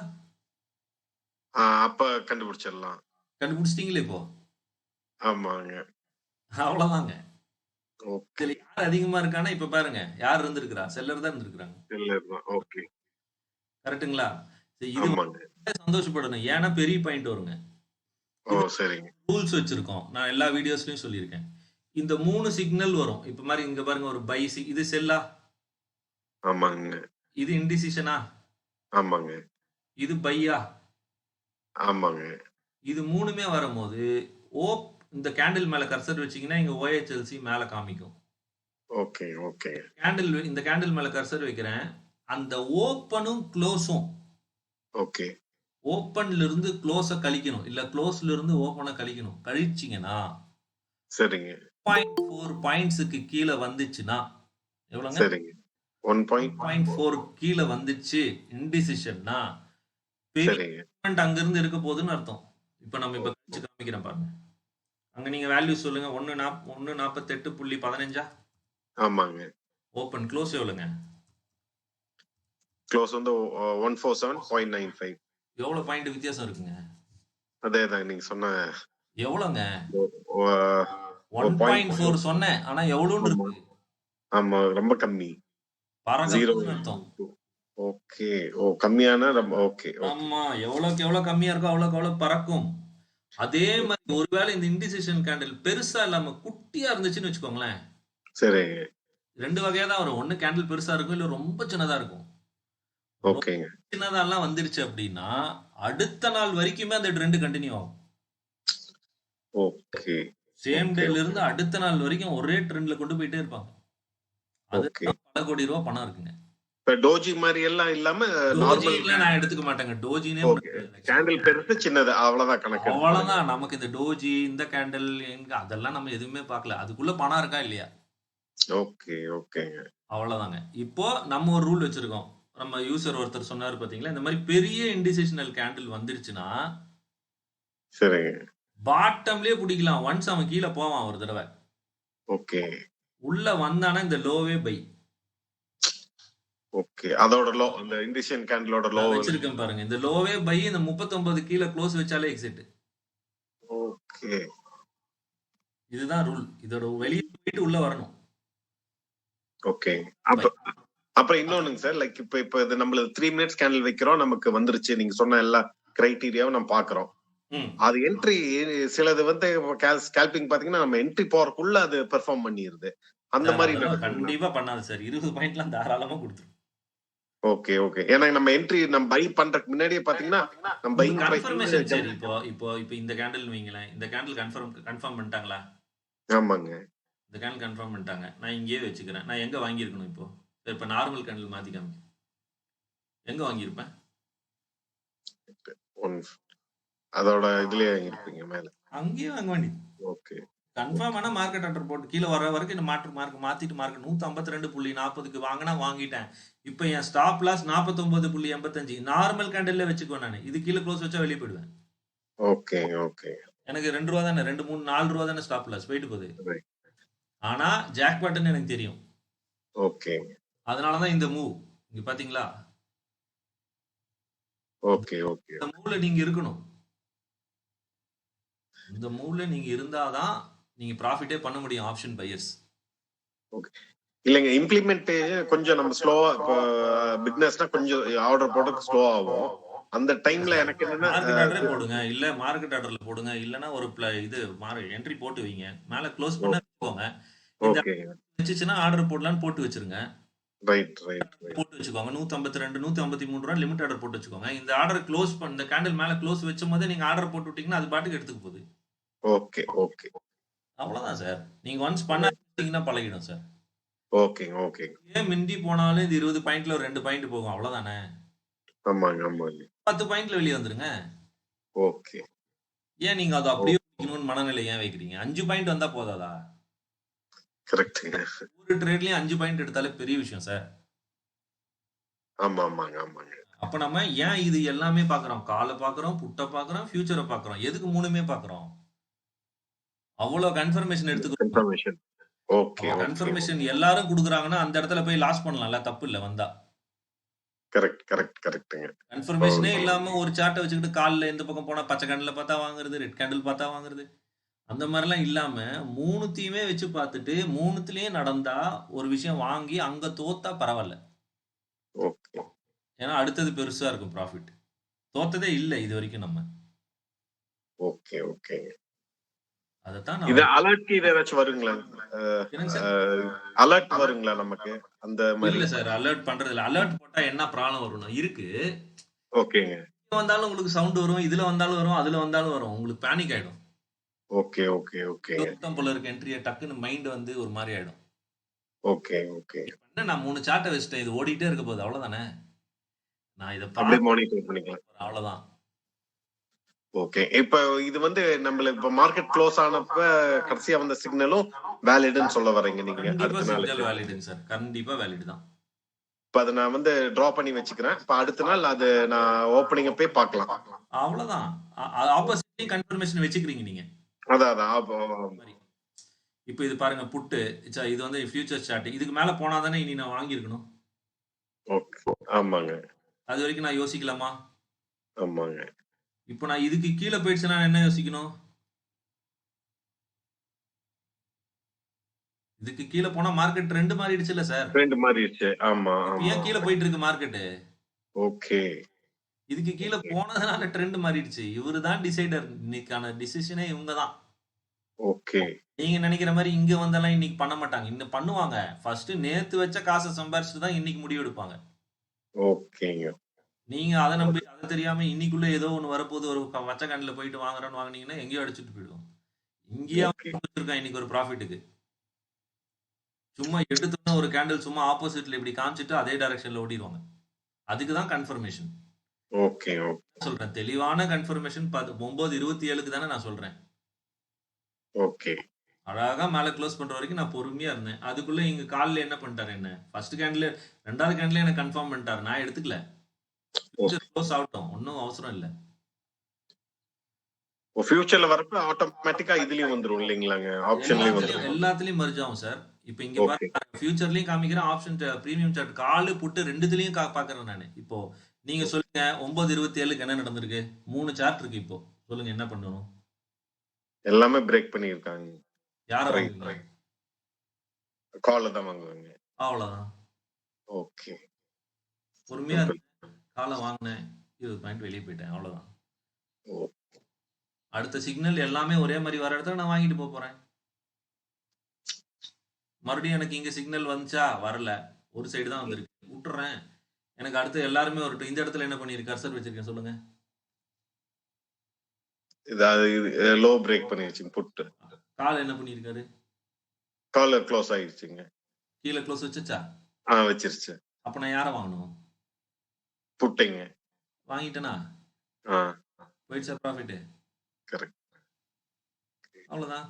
[SPEAKER 3] அப்ப கண்டுபிடிச்சிடலாம்.
[SPEAKER 1] கண்டுபிடிச்சிட்டீங்களே இப்போ.
[SPEAKER 3] ஆமாங்க.
[SPEAKER 1] அவ்வளவுதாங்க.
[SPEAKER 3] ஓகே
[SPEAKER 1] இதுல யார் அதிகமா இருக்கானா இப்ப பாருங்க. யார் இருந்திருக்கிறா? செல்லர் தான் இருந்திருக்கிறாங்க.
[SPEAKER 3] எல்லாரும் ஓகே
[SPEAKER 1] கரெக்ட்டுங்களா? சரி, இது
[SPEAKER 3] ஆமாங்க.
[SPEAKER 1] சந்தோஷப்படணும். ஏன்னா பெரிய பாயிண்ட் வருங்க.
[SPEAKER 3] ஓ
[SPEAKER 1] இது
[SPEAKER 3] சரிங்க.
[SPEAKER 1] ரூல்ஸ் வச்சிருக்கோம். நான் எல்லா வீடியோஸ்லயும் சொல்லியிருக்கேன். இந்த 3 சிக்னல் வரும். இப்ப மாதிரி இங்க பாருங்க ஒரு பை இது செல்லா?
[SPEAKER 3] ஆமாங்க.
[SPEAKER 1] இது இன்டிசிஷனா?
[SPEAKER 3] ஆமாங்க.
[SPEAKER 1] இது பையா?
[SPEAKER 3] ஆமாங்க.
[SPEAKER 1] இது 3மே வரும்போது ஓப் இந்த கேண்டில் மேல கர்சர் வச்சீங்கன்னா இங்க OHLC மேல காமிக்கும்.
[SPEAKER 3] ஓகே ஓகே
[SPEAKER 1] இந்த கேண்டில் மேல கர்சர் வைக்கிறேன். அந்த ஓப்பனும் க்ளோஸும்
[SPEAKER 3] ஓகே
[SPEAKER 1] ஓப்பன்ல இருந்து க்ளோஸ கழிக்கணும். இல்ல க்ளோஸ்ல இருந்து ஓப்பன கழிக்கணும். கழிச்சீங்கன்னா
[SPEAKER 3] சரிங்க
[SPEAKER 1] 0.4 பாயிண்ட்ஸுக்கு கீழ வந்துச்சுன்னா எவ்வளவுங்க?
[SPEAKER 3] சரிங்க 1
[SPEAKER 1] 0.4 கீழ வந்துச்சு இன்டிசிஷன்னா பெரிய
[SPEAKER 3] சரிங்க
[SPEAKER 1] movement அங்க இருந்து இருக்க போகுதுன்னு அர்த்தம். இப்ப நம்ம இப்ப கழிச்சு காமிக்கிறேன் பாருங்க. அங்க நீங்க வேல்யூ சொல்லுங்க. 148.15
[SPEAKER 3] ஆமாங்க.
[SPEAKER 1] Open close எவ்வளவுங்க?
[SPEAKER 3] க்ளோஸ் வந்து 147.95.
[SPEAKER 1] எவ்வளவு பாயிண்ட் வித்தியாசம் இருக்குங்க?
[SPEAKER 3] அதேதான் நீங்க சொன்ன
[SPEAKER 1] எவ்வளவுங்க?
[SPEAKER 3] ஒ- ஒரு point
[SPEAKER 1] 1.4 சொன்னேன். ஆனா எவ்வளவுன்னு
[SPEAKER 3] ஆமா.
[SPEAKER 1] இருக்கு?
[SPEAKER 3] ஆமா ரொம்ப கம்மி.
[SPEAKER 1] பறக்க
[SPEAKER 3] 0
[SPEAKER 1] போகுதுன்னு அர்த்தம்.
[SPEAKER 3] ஓகே ஓ கம்மியான ரொம்ப ஓகே ஓகே
[SPEAKER 1] ஆமா, எவ்வளவுக்கு எவ்வளவு கம்மியா இருக்கோ அவ்வளவுக்கு அவ்வளவு பறக்கும். அதே மாதிரி ஒருவேளை இந்த இன்டிசிஷன் கேண்டில் பெருசா இல்லாம குட்டியா இருந்துச்சுன்னு வச்சுக்கோங்களேன்.
[SPEAKER 3] சரிங்க
[SPEAKER 1] 2 வகையா தான் வரும். ஒண்ணு கேண்டில் பெருசா இருக்கும், இல்ல ரொம்ப சின்னதா இருக்கும். ரொம்ப
[SPEAKER 3] ஓகேங்க
[SPEAKER 1] சின்னதாலாம் வந்துருச்சு அப்படின்னா அடுத்த நாள் வரைக்குமே அந்த ட்ரெண்ட் கண்டினியூ ஆகும்.
[SPEAKER 3] ஓகே
[SPEAKER 1] சேம்
[SPEAKER 3] ஓகே
[SPEAKER 1] டேல இருந்து அடுத்த நாள் வரைக்கும் ஒரே ட்ரெண்ட்ல கொண்டு போயிட்டே இருப்பாங்க.
[SPEAKER 3] ஓகே.
[SPEAKER 1] அதுதான் பல கோடி ரூபாய் பணம் இருக்குங்க.
[SPEAKER 3] இப்ப டோஜி மாதிரி எல்லாம் இல்லாம நார்மல்
[SPEAKER 1] டோஜில நான் எடுத்துக்க மாட்டேங்க. டோஜினே
[SPEAKER 3] ஓகே கேண்டில் பெருசு சின்னது அவ்வளவுதான் கணக்கு.
[SPEAKER 1] அவ்வளவுதான். நமக்கு இந்த டோஜி இந்த கேண்டில் எங்க அதெல்லாம் நம்ம எதுவுமே பார்க்கல. அதுக்குள்ள பணம் இருக்கா இல்லையா?
[SPEAKER 3] ஓகே ஓகேங்க
[SPEAKER 1] அவ்வளவுதாங்க. இப்போ நம்ம ஒரு ரூல் வச்சிருக்கோம். நம்ம யூசர் ஒருத்தர் சொன்னாரு பாத்தீங்களா, இந்த மாதிரி பெரிய இன்டிசிஷனல் கேண்டில் வந்துருச்சுன்னா
[SPEAKER 3] சரிங்க
[SPEAKER 1] பாட்டம்லயே பிடிக்கலாம். ஒன்ஸ் அவன் கீழே போவான் ஒரு தடவை.
[SPEAKER 3] ஓகே
[SPEAKER 1] உள்ள வந்தானா இந்த லோவே பை.
[SPEAKER 3] ஓகே அதோட லோ அந்த இண்டிஷியன் கேண்டிலோட லோ
[SPEAKER 1] வச்சிருக்கேன் பாருங்க. இந்த லோவே பை இந்த 39 கீழே க்ளோஸ் வச்சாலே எக்ஸிட்.
[SPEAKER 3] ஓகே
[SPEAKER 1] இதுதான் ரூல். இதோட வெளியே போயிட்டு உள்ள வரணும்.
[SPEAKER 3] ஓகே அப்புறம் இன்னொன்னுங்க சார் லைக் இப்ப இது நம்மள 3 மினிட்ஸ் கேண்டில் வைக்கிறோம் நமக்கு வந்துருச்சு நீங்க சொன்ன எல்லா கிரைட்டீரியாவும் நம்ம பாக்குறோம். அது என்ட்ரி சிலது வந்து ஸ்கேல்பிங் பாத்தீங்கன்னா நம்ம என்ட்ரி போறதுக்குள்ள அது பெர்ஃபார்ம் பண்ணிருது. அந்த மாதிரி
[SPEAKER 1] கண்டிப்பா பண்ணாது சார். 20 பாயிண்ட்லாம் தாராளமா கொடுத்துரும்.
[SPEAKER 3] ஓகே ஓகே ஏன்னா நம்ம என்ட்ரி நம்ம பை பண்றதுக்கு முன்னாடியே பாத்தீங்கன்னா நம்ம பை
[SPEAKER 1] கன்ஃபர்மேஷன். சரி, இப்போ இந்த கேண்டில் வைங்களேன். இந்த கேண்டில் கன்ஃபார்ம் பண்ணிட்டாங்களா?
[SPEAKER 3] ஆமாங்க
[SPEAKER 1] இந்த கேண்டில் கன்ஃபார்ம் பண்ணிட்டாங்க. நான் இங்கேயே வச்சுக்கிறேன். நான் எங்க வாங்கியிருக்கணும் இப்போ? இப்ப நார்மல் கேண்டில் மாத்தி காமி. எங்க வாங்கியிருப்பேன்?
[SPEAKER 3] அதோட இதுலயே இருப்பீங்க மேல.
[SPEAKER 1] அங்கேயே வாங்க வேண்டியது.
[SPEAKER 3] ஓகே
[SPEAKER 1] கன்ஃபார்ம் ஆனா மார்க்கெட் ஆர்டர் போட்டு கீழே வர வரைக்கும் இந்த மாத்திட்டு மார்க்கெட் 152.40க்கு வாங்கினா வாங்கிட்டேன். இப்போ என் ஸ்டாப் லாஸ் 49.85 நார்மல் கேண்டில்ல வச்சுக்குவேன் நான். இது கீழே க்ளோஸ் வச்சா வெளியே போயிடுவேன்.
[SPEAKER 3] ஓகே ஓகே
[SPEAKER 1] எனக்கு 2 ரூபா தானே, 2 3 4 ரூபா தானே ஸ்டாப் லாஸ் போயிட்டு போகுது. ஆனா ஜாக் பாட்டன் எனக்கு தெரியும்.
[SPEAKER 3] ஓகே
[SPEAKER 1] அதனாலதான் இந்த மூவ் இங்க பாத்தீங்களா?
[SPEAKER 3] ஓகே ஓகே
[SPEAKER 1] இந்த மூவ்ல நீங்க இருக்கணும். இந்த மூவ்ல நீங்க இருந்தாதான் நீங்க ப்ராஃபிட்டே பண்ண முடியும் ஆப்ஷன் பையர்ஸ்.
[SPEAKER 3] ஓகே இல்லைங்க இம்ப்ளிமெண்ட் கொஞ்சம் நம்ம ஸ்லோவா இப்போ பிக்னஸ்னா கொஞ்சம் ஆர்டர் போட ஸ்லோ ஆகும். அந்த டைம்ல எனக்கு என்னன்னா
[SPEAKER 1] மார்க்கெட் ஆர்டரே போடுங்க. இல்ல மார்க்கெட் ஆர்டர்ல போடுங்க. இல்லனா ஒரு இது என்ட்ரி போட்டு வைங்க. மேல க்ளோஸ் பண்ண வச்சுக்கோங்க. இந்த
[SPEAKER 3] ஓகே
[SPEAKER 1] வச்சுச்சுன்னா ஆர்டர் போடலாம்னு போட்டு வச்சிருங்க.
[SPEAKER 3] ரைட் ரைட்
[SPEAKER 1] போட்டு வச்சுக்கோங்க. 152 153 ரூபா லிமிட் ஆர்டர் போட்டு வச்சுக்கோங்க. இந்த ஆர்டர் க்ளோஸ் பண்ண இந்த கேண்டில் மேல க்ளோஸ் வச்சும் போதே நீங்க ஆர்டர் போட்டு விட்டீங்கன்னா அது பாட்டுக்கு எடுத்துக்க போகுது.
[SPEAKER 3] ஓகே ஓகே
[SPEAKER 1] அவ்வளவுதான் சார். நீங்க ஒன்ஸ் பண்ணீங்கன்னா பழகிடும் சார்.
[SPEAKER 3] ஓகே ஓகே
[SPEAKER 1] ஏன் மிந்தி போனாலும் இது 20 பாயிண்ட்ல ஒரு 2 பாயிண்ட் போகும். அவ்வளவுதானே.
[SPEAKER 3] ஆமாங்க ஆமாங்க
[SPEAKER 1] 10 பாயிண்ட்ல வெளியே வந்துருங்க.
[SPEAKER 3] ஓகே
[SPEAKER 1] ஏன் நீங்க அதை அப்படியே வைக்கணும்னு மனநிலை ஏன் வைக்கிறீங்க? 5 பாயிண்ட் வந்தா போதாதா?
[SPEAKER 3] கரெக்ட்டுங்க.
[SPEAKER 1] ஒரு ட்ரேட்லயும் 5 பாயிண்ட் எடுத்தாலே பெரிய விஷயம் சார்.
[SPEAKER 3] ஆமா ஆமாங்க ஆமாங்க.
[SPEAKER 1] அப்ப நம்ம ஏன் இது எல்லாமே பாக்குறோம்? காலை பாக்குறோம், புட்டை பாக்குறோம், ஃபியூச்சரை பாக்குறோம். எதுக்கு 3மே பாக்குறோம்? அவ்வளவு கன்ஃபர்மேஷன் எடுத்துக்கிறோம்.
[SPEAKER 3] கன்ஃபர்மேஷன். Okay okay.
[SPEAKER 1] கன்ஃபர்மேஷன் எல்லாரும் குடுக்குறாங்கன்னா அந்த இடத்துல போய் லாஸ் பண்ணலாம்ல, தப்பு இல்ல வந்தா.
[SPEAKER 3] கரெக்ட் கரெக்ட் கரெக்ட்டுங்க.
[SPEAKER 1] கன்ஃபர்மேஷனே இல்லாம ஒரு சார்ட்டை வச்சுக்கிட்டு கால்ல எந்த பக்கம் போனா பச்சை கேண்டில் பார்த்தா வாங்குறது, ரெட் கேண்டில் பார்த்தா வாங்குறது, அந்த மாதிரிலாம் இல்லாம 3த்தையுமே வச்சு பார்த்துட்டு 3த்துலயும் நடந்தா ஒரு விஷயம் வாங்கி அங்க தோத்தா பரவாயில்ல.
[SPEAKER 3] ஓகே
[SPEAKER 1] ஏன்னா அடுத்தது பெருசா இருக்கும் ப்ராஃபிட். தோத்ததே இல்லை இது வரைக்கும் நம்ம.
[SPEAKER 3] Okay okay.
[SPEAKER 1] அதைத்தான்
[SPEAKER 3] இது
[SPEAKER 1] நான்
[SPEAKER 3] அலர்ட் இது ஏதாச்சும் வருங்களா?
[SPEAKER 1] என்னங்க சார்?
[SPEAKER 3] அலர்ட் வருங்களா நமக்கு அந்த மாதிரி?
[SPEAKER 1] இல்ல சார், அலர்ட் பண்றது இல்ல. அலர்ட் போட்டா என்ன ப்ராப்ளம் வரும்னா இருக்கு.
[SPEAKER 3] ஓகேங்க.
[SPEAKER 1] இங்க வந்தாலும் உங்களுக்கு சவுண்ட் வரும், இதுல வந்தாலும் வரும், அதுல வந்தாலும் வரும். உங்களுக்கு பேனிக் ஆயிடும்.
[SPEAKER 3] ஓகே ஓகே ஓகே
[SPEAKER 1] தோத்தம் போல இருக்க என்ட்ரியை டக்குன்னு மைண்ட் வந்து ஒரு மாதிரி ஆயிடும்.
[SPEAKER 3] Okay okay.
[SPEAKER 1] என்ன நான் 3 சார்ட்டை வச்சுட்டேன், இது ஓடிட்டே இருக்க போகுது, அவ்வளவுதானே. நான் இதை
[SPEAKER 3] அப்படியே மானிட்டர் பண்ணிக்கலாம்.
[SPEAKER 1] அவ்வளவுதான்.
[SPEAKER 3] ஓகே. இப்ப இது வந்து நம்மள இப்ப மார்க்கெட் க்ளோஸ் ஆனப்ப கடைசியா வந்த சிக்னலும் வேலிட்னு சொல்ல வரீங்க நீங்க?
[SPEAKER 1] கண்டிப்பா
[SPEAKER 3] அடுத்த
[SPEAKER 1] சிக்னல்
[SPEAKER 3] நாளுக்கு
[SPEAKER 1] வேலிடுங்க சார், கண்டிப்பா வேலிட் தான்.
[SPEAKER 3] இப்ப அதை நான் வந்து டிரா பண்ணி வச்சுக்கிறேன். இப்ப அடுத்த நாள் அது நான் ஓப்பனிங் போய் பார்க்கலாம்.
[SPEAKER 1] அவ்வளவுதான். ஆப்போசிட்லயும் கன்ஃபர்மேஷன் வச்சுக்கிறீங்க நீங்க.
[SPEAKER 3] அதான் அதான்
[SPEAKER 1] மாதிரி. இப்போ இது பாருங்க புட்டு, இது வந்து ஃபியூச்சர் சார்ட். இதுக்கு மேல போனா தானே இனி நான் வாங்கியிருக்கணும்.
[SPEAKER 3] ஓகே. ஆமாங்க
[SPEAKER 1] அது வரைக்கும் நான் யோசிக்கலாமா?
[SPEAKER 3] ஆமாங்க.
[SPEAKER 1] இப்போ நான் இதுக்கு கீழே போயிடுச்சுன்னா நான் என்ன யோசிக்கணும்? இதுக்கு கீழே போனா மார்க்கெட் ட்ரெண்ட் மாறிடுச்சு இல்ல சார்?
[SPEAKER 3] ட்ரெண்ட் மாறிடுச்சு. ஆமா ஆமா.
[SPEAKER 1] ஏன் கீழே போயிட்டு இருக்கு மார்க்கெட்?
[SPEAKER 3] ஓகே.
[SPEAKER 1] இதுக்கு கீழே போனதுனால ட்ரெண்ட் மாறிடுச்சு. இவரு தான் டிசைடர். இன்னைக்கான டிசிஷனே இவங்க தான்.
[SPEAKER 3] ஓகே.
[SPEAKER 1] நீங்க நினைக்கிற மாதிரி இங்க வந்தாலும் இன்னைக்கு பண்ண மாட்டாங்க. இன்னும் பண்ணுவாங்க. ஃபர்ஸ்ட் நேத்து வச்ச காசை சம்பாரிச்சுட்டு தான் இன்னைக்கு முடிவு எடுப்பாங்க.
[SPEAKER 3] ஓகேங்க.
[SPEAKER 1] நீங்க அதை நம்பி அதை தெரியாம இன்னைக்குள்ள ஏதோ ஒண்ணு வரப்போது ஒரு வச்ச கண்ணில் போயிட்டு வாங்குறோன்னு வாங்கினீங்கன்னா எங்கேயோ அடிச்சுட்டு போயிடுவோம். இங்கேயே வச்சிருக்கான் இன்னைக்கு ஒரு ப்ராஃபிட்டுக்கு. சும்மா எடுத்துனா ஒரு கேண்டில் சும்மா ஆப்போசிட்ல இப்படி காமிச்சிட்டு அதே டைரக்ஷன்ல ஓடிடுவாங்க. அதுக்கு தான் கன்ஃபர்மேஷன்.
[SPEAKER 3] ஓகே
[SPEAKER 1] சொல்றேன், தெளிவான கன்ஃபர்மேஷன் 9:27க்கு தானே நான் சொல்றேன்.
[SPEAKER 3] ஓகே.
[SPEAKER 1] அழகா மேல க்ளோஸ் பண்ற வரைக்கும் நான் பொறுமையா இருந்தேன். அதுக்குள்ள இங்க கால்ல என்ன பண்ணிட்டாரு, என்ன ஃபர்ஸ்ட் கேண்டில் 2வது கேண்டில் என்ன கன்ஃபார்ம் பண்ணிட்டாரு. நான் எடுத்துக்கல. க்ளோஸ் ஆகட்டும், ஒன்றும் அவசரம் இல்லை.
[SPEAKER 3] ஃபியூச்சர்ல வரப்ப ஆட்டோமேட்டிக்கா இதுலயும் வந்துரும் இல்லைங்களாங்க? ஆப்ஷன்லயும் வந்துரும்.
[SPEAKER 1] எல்லாத்துலயும் மர்ஜ் ஆகும் சார். இப்போ இங்க பாருங்க, ஃபியூச்சர்லயும் காமிக்கிறேன், ஆப்ஷன் பிரீமியம் சார்ட் காலு புட்டு ரெண்டுத்துலயும் பாக்குறேன் நான். இப்போ நீங்க சொல்லுங்க 9:27க்கு என்ன நடந்திருக்கு? 3 சார்ட் இருக்கு. இப்போ சொல்லுங்க என்ன பண்ணணும்?
[SPEAKER 3] எல்லாமே பிரேக் பண்ணிருக்காங்க.
[SPEAKER 1] யார வாங்குவீங்க?
[SPEAKER 3] கால்ல தான் வாங்குவாங்க.
[SPEAKER 1] அவ்வளவுதான்.
[SPEAKER 3] ஓகே.
[SPEAKER 1] பொறுமையா காலை வாங்கினேன், 20 பாயிண்ட் வெளியே போயிட்டேன், அவ்வளவுதான். அடுத்த சிக்னல் எல்லாமே ஒரே மாதிரி வர இடத்துல நான் வாங்கிட்டு போறேன். மறுபடியும் எனக்கு இங்க சிக்னல் வந்துச்சா? வரல, ஒரு சைடு தான் வந்திருக்கு, விட்டுறேன். எனக்கு அடுத்து எல்லாருமே வரட்டும். இந்த இடத்துல என்ன பண்ணிருக்கு? கர்சர் வச்சிருக்கேன், சொல்லுங்க.
[SPEAKER 3] லோ பிரேக் பண்ணிருச்சு. புட்
[SPEAKER 1] கால் என்ன பண்ணிருக்காரு?
[SPEAKER 3] கால் க்ளோஸ் ஆயிடுச்சுங்க.
[SPEAKER 1] கீழே க்ளோஸ் வச்சா?
[SPEAKER 3] வச்சிருச்சு.
[SPEAKER 1] அப்ப நான் யாரை வாங்கணும்?
[SPEAKER 3] புட்டிங்க.
[SPEAKER 1] வாங்கிட்டேனா? போயிடுச்சா ப்ராஃபிட்?
[SPEAKER 3] கரெக்ட்.
[SPEAKER 1] அவ்வளவுதான்.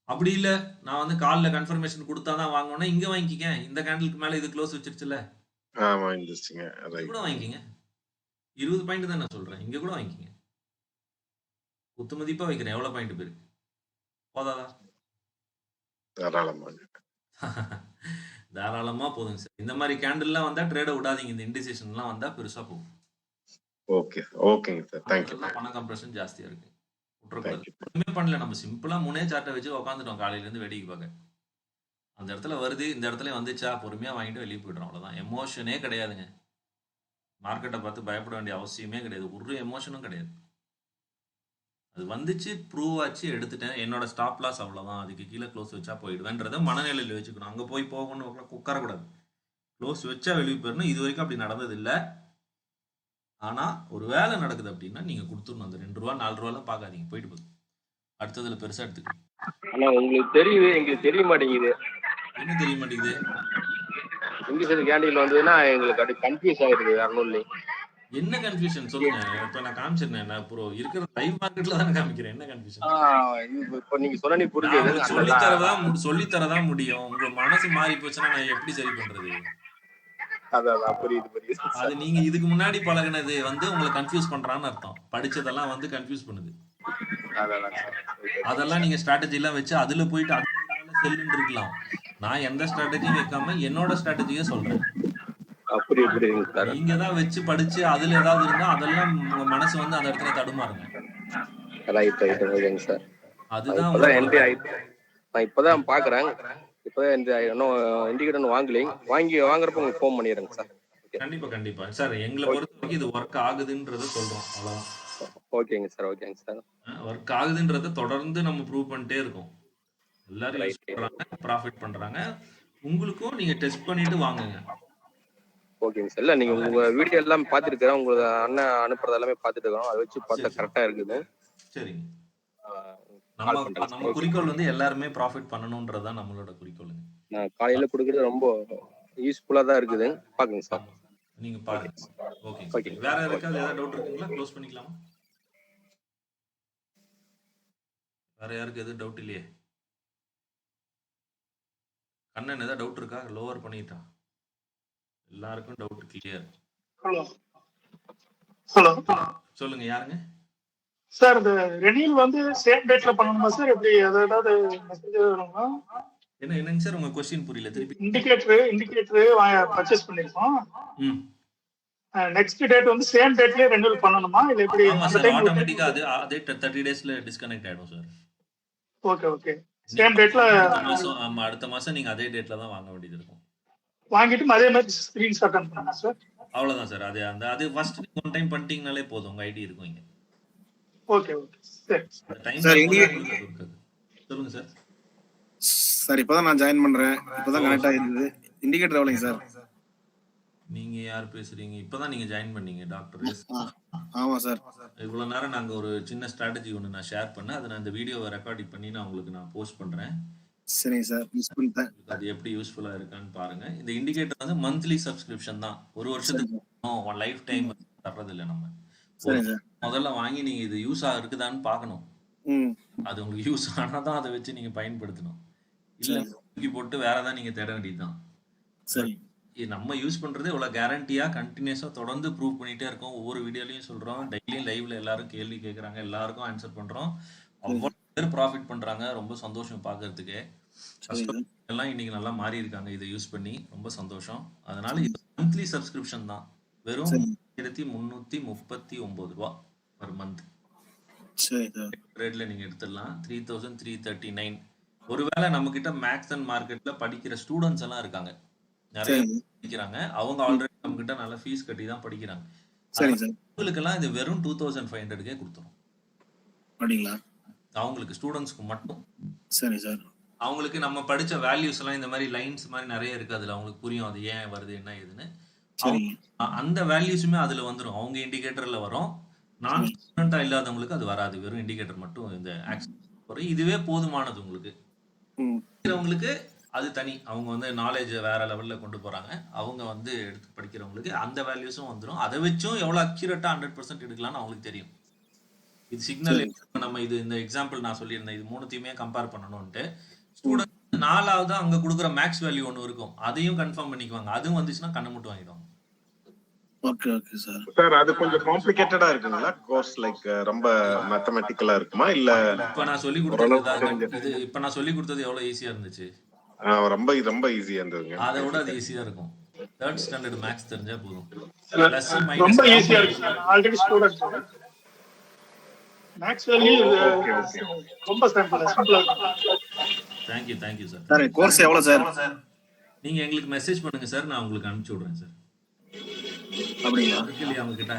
[SPEAKER 1] அப்படி இல்ல, நான் வந்து கால்ல கன்ஃபர்மேஷன் கொடுத்தாதான் வாங்கணும், இங்க வாங்கிக்க. இந்த கேண்டிலுக்கு மேல இது க்ளோஸ் வச்சிருச்சுல,
[SPEAKER 3] வாங்கிடுச்சுங்க.
[SPEAKER 1] கூட வாங்கிக்கங்க. 20 பாயிண்ட் தான் நான் சொல்றேன், இங்க கூட வாங்கிக்கங்க. குத்து மதிப்பா வைக்கிறேன். எவ்வளவு பாயிண்ட் போயிருக்கு? போதாதா?
[SPEAKER 3] தாராளமாக.
[SPEAKER 1] தாராளமா போதுங்க சார். இந்த மாதிரி கேண்டில்லாம் வந்தா ட்ரேட விடாதீங்க. இந்த இண்டிசிஷன்லாம் வந்தா பெருசா போகும்.
[SPEAKER 3] ஓகே ஓகேங்க சார். தேங்க்யூ.
[SPEAKER 1] பண கம்ப்ரஷன் ஜாஸ்தியா இருக்கு, விட்டுறக்கூடாது. ஒண்ணுமே பண்ணல, நம்ம சிம்பிளா 3 சார்ட்டை வச்சு உட்காந்துட்டோம் காலையில இருந்து வேடிக்கை பார்க்க. அந்த இடத்துல வருது, இந்த இடத்துல வந்துச்சா, பொறுமையா வாங்கிட்டு வெளியே போயிடுறோம், அவ்வளவுதான். எமோஷனே கிடையாதுங்க. மார்க்கெட்டை பார்த்து பயப்பட வேண்டிய அவசியமே கிடையாது. ஒரு எமோஷனும் கிடையாது. அது வந்துச்சு, ப்ரூவ் ஆச்சு, எடுத்துட்டேன். என்னோட ஸ்டாப் லாஸ் அவ்வளவுதான். அதுக்கு கீழே க்ளோஸ் வச்சா போயிடுவேன்றத மனநிலையில் வச்சுக்கணும். அங்க போய் போகணும்னு உட்காரக்கூடாது. க்ளோஸ் வச்சா வெளியே போயிடணும். இது வரைக்கும் அப்படி நடந்தது இல்லை. ஆனா ஒரு வேலை நடக்குது அப்படின்னா நீங்க கொடுத்துடணும். அந்த 2 ரூபா 4 ரூபாலாம் பார்க்காதீங்க, போயிட்டு போகுது. அடுத்ததுல பெருசா எடுத்துக்கணும்.
[SPEAKER 4] ஆனா உங்களுக்கு தெரியுது, எங்களுக்கு தெரிய மாட்டேங்குது.
[SPEAKER 1] என்ன தெரிய மாட்டேங்குது?
[SPEAKER 4] இங்கிலீஷ் கேண்டீன் வந்ததுன்னா எங்களுக்கு அப்படி கன்ஃபியூஸ் ஆயிடுது. வேற ஒன்றும் இல்லை.
[SPEAKER 1] என்ன கன்ஃபியூஷன் சொல்லுங்க. இப்ப நான் காமிச்சிருந்தேன். நான் ப்ரோ இருக்கிற லைவ் மார்க்கெட்ல தானே காமிக்கிறேன். என்ன கன்ஃபியூஷன்?
[SPEAKER 4] இப்போ நீங்க சொன்ன
[SPEAKER 1] நான்
[SPEAKER 4] புரிஞ்சது
[SPEAKER 1] உங்களுக்கு சொல்லித்தரதான் முடியும். உங்க மனசு மாறி போச்சுன்னா நான் எப்படி சரி பண்றது?
[SPEAKER 4] அதான் புரியுது
[SPEAKER 1] அது நீங்க இதுக்கு முன்னாடி பழகுனது வந்து உங்களை கன்ஃபியூஸ் பண்றான்னு அர்த்தம். படிச்சதெல்லாம் வந்து கன்ஃபியூஸ் பண்ணுது. அதெல்லாம் நீங்க ஸ்ட்ராட்டஜி எல்லாம் வச்சு அதுல போயிட்டு அது செல்லுன்னு இருக்கலாம். நான் எந்த ஸ்ட்ராட்டஜியும் வைக்காம என்னோட ஸ்ட்ராட்டஜியே சொல்றேன். நீங்க தான் வச்சு படிச்சு அதுல ஏதாவது இருந்தா அதெல்லாம் உங்க மனசு வந்து அந்த இடத்துல தடுமாறுங்க. அதுதான்
[SPEAKER 4] நான் இப்பதான் பாக்குறேன். இப்பதான் இந்த இண்டிகேட்டர் வாங்குறப்ப உங்களுக்கு ஃபோன் பண்ணிடுறேங்க சார்.
[SPEAKER 1] கண்டிப்பா சார். எங்களை பொறுத்த வரைக்கும் இது ஒர்க் ஆகுதுன்றத சொல்றோம். அவ்வளவுதான்.
[SPEAKER 4] ஓகேங்க சார்.
[SPEAKER 1] ஒர்க் ஆகுதுன்றத தொடர்ந்து நம்ம ப்ரூவ் பண்ணிட்டே இருக்கோம். எல்லாரும் யூஸ் பண்றாங்க, ப்ராஃபிட் பண்றாங்க. உங்களுக்கும் நீங்க டெஸ்ட் பண்ணிட்டு வாங்குங்க.
[SPEAKER 4] ஓகேங்க சார். இல்ல நீங்க உங்க வீடியோ எல்லாம் பாத்துருக்கேன். உங்க அண்ணன் அனுப்புறது எல்லாமே பாத்துட்டு இருக்கோம். அதை வச்சு பார்த்தா கரெக்டா இருக்குது.
[SPEAKER 1] சரிங்க. நம்ம குறிக்கோள் வந்து எல்லாருமே ப்ராஃபிட் பண்ணணும்ன்றதுதான் நம்மளோட குறிக்கோளுங்க.
[SPEAKER 4] நான் காலையில கொடுக்கறது ரொம்ப யூஸ்ஃபுல்லா தான் இருக்குது. பாக்குங்க சார்.
[SPEAKER 1] நீங்க பாருங்க. ஓகே. வேற யாருக்காவது ஏதாவது டவுட் இருக்குங்களா? க்ளோஸ் பண்ணிக்கலாமா? வேற யாருக்கு எதுவும் டவுட் இல்லையே? கண்ணன் ஏதாவது டவுட் இருக்கா? லோவர் பண்ணிட்டான். எல்லாருக்கும் டவுட் கிளியர்.
[SPEAKER 2] ஹலோ
[SPEAKER 1] சொல்லுங்க. யாருங்க
[SPEAKER 2] சார்? இந்த ரெனியூல் வந்து சேம் டேட்ல பண்ணணுமா சார்? எப்படி ஏதாவது மெசேஜ் வருமா?
[SPEAKER 1] என்னங்க சார் உங்க क्वेश्चन புரியல. திருப்பி.
[SPEAKER 2] இண்டிகேட்டர் பர்ச்சேஸ் பண்ணிருக்கோம். நெக்ஸ்ட் டேட் வந்து சேம் டேட்லயே ரெனியூல் பண்ணணுமா இல்ல எப்படி?
[SPEAKER 1] ஆட்டோமேட்டிக்கா அதே 30 டேஸ்ல டிஸ்கனெக்ட் ஆயிடும் சார்.
[SPEAKER 2] ஓகே. சேம் டேட்ல
[SPEAKER 1] அடுத்த மாசம் நீங்க அதே டேட்ல தான் வாங்க வேண்டியது இருக்கும்.
[SPEAKER 2] வாங்கிட்டு அதே மாதிரி ஸ்கிரீன்ஷாட் அனுப்பணும் சார்.
[SPEAKER 1] அவ்வளவுதான் சார். அது ஃபர்ஸ்ட் ஒன் டைம் பண்ணிட்டீங்கனாலே போதும். உங்க ஐடி இருக்கும் இங்க.
[SPEAKER 2] ஓகே சரி.
[SPEAKER 1] சொல்லுங்க சார்.
[SPEAKER 5] சார் இப்பதான் நான் ஜாயின் பண்றேன். இப்பதான் கனெக்ட் ஆயிருக்குது. இண்டிகேட்டர் எவ்வளவுங்க சார்?
[SPEAKER 1] நீங்க யார் பேசுறீங்க? இப்பதான் நீங்க ஜாயின் பண்ணீங்க டாக்டர்?
[SPEAKER 5] ஆமா சார்.
[SPEAKER 1] இவ்வளவு நேரம் நாங்க ஒரு சின்ன ஸ்ட்ராட்டஜி ஒன்று நான் ஷேர் பண்ணேன். அதை நான் இந்த வீடியோவை ரெக்கார்டிங் பண்ணி நான் உங்களுக்கு நான் போஸ்ட் பண்றேன்.
[SPEAKER 5] சரிங்க சார். யூஸ் பண்ணிட்டேன்.
[SPEAKER 1] அது எப்படி யூஸ்ஃபுல்லா இருக்கான்னு பாருங்க. இந்த இண்டிகேட்டர் வந்து மந்த்லி சப்ஸ்கிரிப்ஷன் தான். ஒரு வருஷத்துக்கு லைஃப் டைம் தர்றது இல்லை நம்ம. முதல்ல வாங்கி நீங்க இது யூஸ் இருக்குதான்னு பாக்கணும். அது உங்களுக்கு யூஸ் ஆனாதான் அதை வச்சு நீங்க பயன்படுத்தணும். இல்ல தூக்கி போட்டு வேற ஏதாவது நீங்க தேட வேண்டியதுதான்.
[SPEAKER 5] சரி.
[SPEAKER 1] நம்ம யூஸ் பண்றது இவ்வளவு கேரண்டியா கண்டினியூஸா தொடர்ந்து ப்ரூவ் பண்ணிட்டே இருக்கோம். ஒவ்வொரு வீடியோலயும் சொல்றோம். டெய்லியும் லைவ்ல எல்லாரும் கேள்வி கேட்கறாங்க. எல்லாருக்கும் ஆன்சர் பண்றோம். அவ்வளவு பேர் ப்ராஃபிட் பண்றாங்க. ரொம்ப சந்தோஷம் பாக்குறதுக்கு. எல்லாம் இன்னைக்கு நல்லா மாறி இருக்காங்க இதை யூஸ் பண்ணி. ரொம்ப சந்தோஷம். அதனால இது மந்த்லி சப்ஸ்கிரிப்ஷன் தான். வெறும் 1339 ரூபாய் பர் மந்த். ரேட்ல நீங்க எடுத்துடலாம். 3339. ஒருவேளை நம்ம கிட்ட மேக்ஸ் அண்ட் மார்க்கெட்ல படிக்கிற ஸ்டூடெண்ட்ஸ் எல்லாம் இருக்காங்க. நிறைய படிக்கிறாங்க. அவங்க ஆல்ரெடி நம்ம கிட்ட நல்ல ஃபீஸ் கட்டி தான் படிக்கிறாங்க. அவங்களுக்கு எல்லாம் இது வெறும் 2500 கொடுத்துரும். அவங்களுக்கு ஸ்டூடெண்ட்ஸ்க்கு மட்டும்.
[SPEAKER 5] சரி சார்.
[SPEAKER 1] அவங்களுக்கு நம்ம படிச்ச வேல்யூஸ் எல்லாம் இந்த மாதிரி லைன்ஸ் மாதிரி நிறைய இருக்கு. அதுல அவங்களுக்கு புரியும் அது ஏன் வருது என்ன ஏதுன்னு. அந்த வேல்யூஸுமே அதுல வந்துடும். அவங்க இண்டிகேட்டர்ல வரும். நான் ஸ்டூடெண்டா இல்லாதவங்களுக்கு அது வராது. வெறும் இண்டிகேட்டர் மட்டும் இந்த ஆக்சஸ். இதுவே போதுமானது உங்களுக்கு. உங்களுக்கு அது தனி. அவங்க வந்து நாலேஜ் வேற லெவல்ல கொண்டு போறாங்க. அவங்க வந்து எடுத்து படிக்கிறவங்களுக்கு அந்த வேல்யூஸும் வந்துடும். அதை வச்சும் எவ்வளவு அக்யூரேட்டா 100% எடுக்கலாம்னு அவங்களுக்கு தெரியும். இது சிக்னல் நம்ம இது இந்த எக்ஸாம்பிள் நான் சொல்லியிருந்தேன். இது மூணுத்தையுமே கம்பேர் பண்ணணும்ட்டு ஸ்டூடெண்ட் 4வது அங்க கொடுக்குற மேக்ஸ் வேல்யூ ஒன்று இருக்கும். அதையும் கன்ஃபார்ம் பண்ணிக்குவாங்க. அதுவும் வந்துச்சுன்னா கண்ணு மட்டும் வாங்கிடுவாங்க.
[SPEAKER 5] Okay sir.
[SPEAKER 3] சார் அது கொஞ்சம் காம்ப்ளிகேட்டடா இருக்குங்களா கோர்ஸ்? லைக் ரொம்ப மேத்தமேட்டிக்கலா இருக்குமா இல்ல?
[SPEAKER 1] இப்ப நான் சொல்லி கொடுத்தது எவ்வளவு ஈஸியா இருந்துச்சு?
[SPEAKER 3] ரொம்ப ஈஸியா இருந்ததுங்க.
[SPEAKER 1] அதை விட அது ஈஸியா இருக்கும். 3rd ஸ்டாண்டர்ட் மேக்ஸ் தெரிஞ்சா போதும்.
[SPEAKER 2] ரொம்ப ஈஸியா இருக்கு. ஆல்ரெடி ஸ்டூடண்ட் மேக்ஸ் வேல்யூ ரொம்ப சிம்பிளா இருக்கு.
[SPEAKER 1] Thank you sir.
[SPEAKER 5] Sir course எவ்வளவு சார்?
[SPEAKER 1] நீங்க எங்களுக்கு மெசேஜ் பண்ணுங்க சார். நான் உங்களுக்கு அனுப்பிச்சு விடுறேன் சார்.
[SPEAKER 5] அப்படிங்களா?
[SPEAKER 1] அவங்க கிட்ட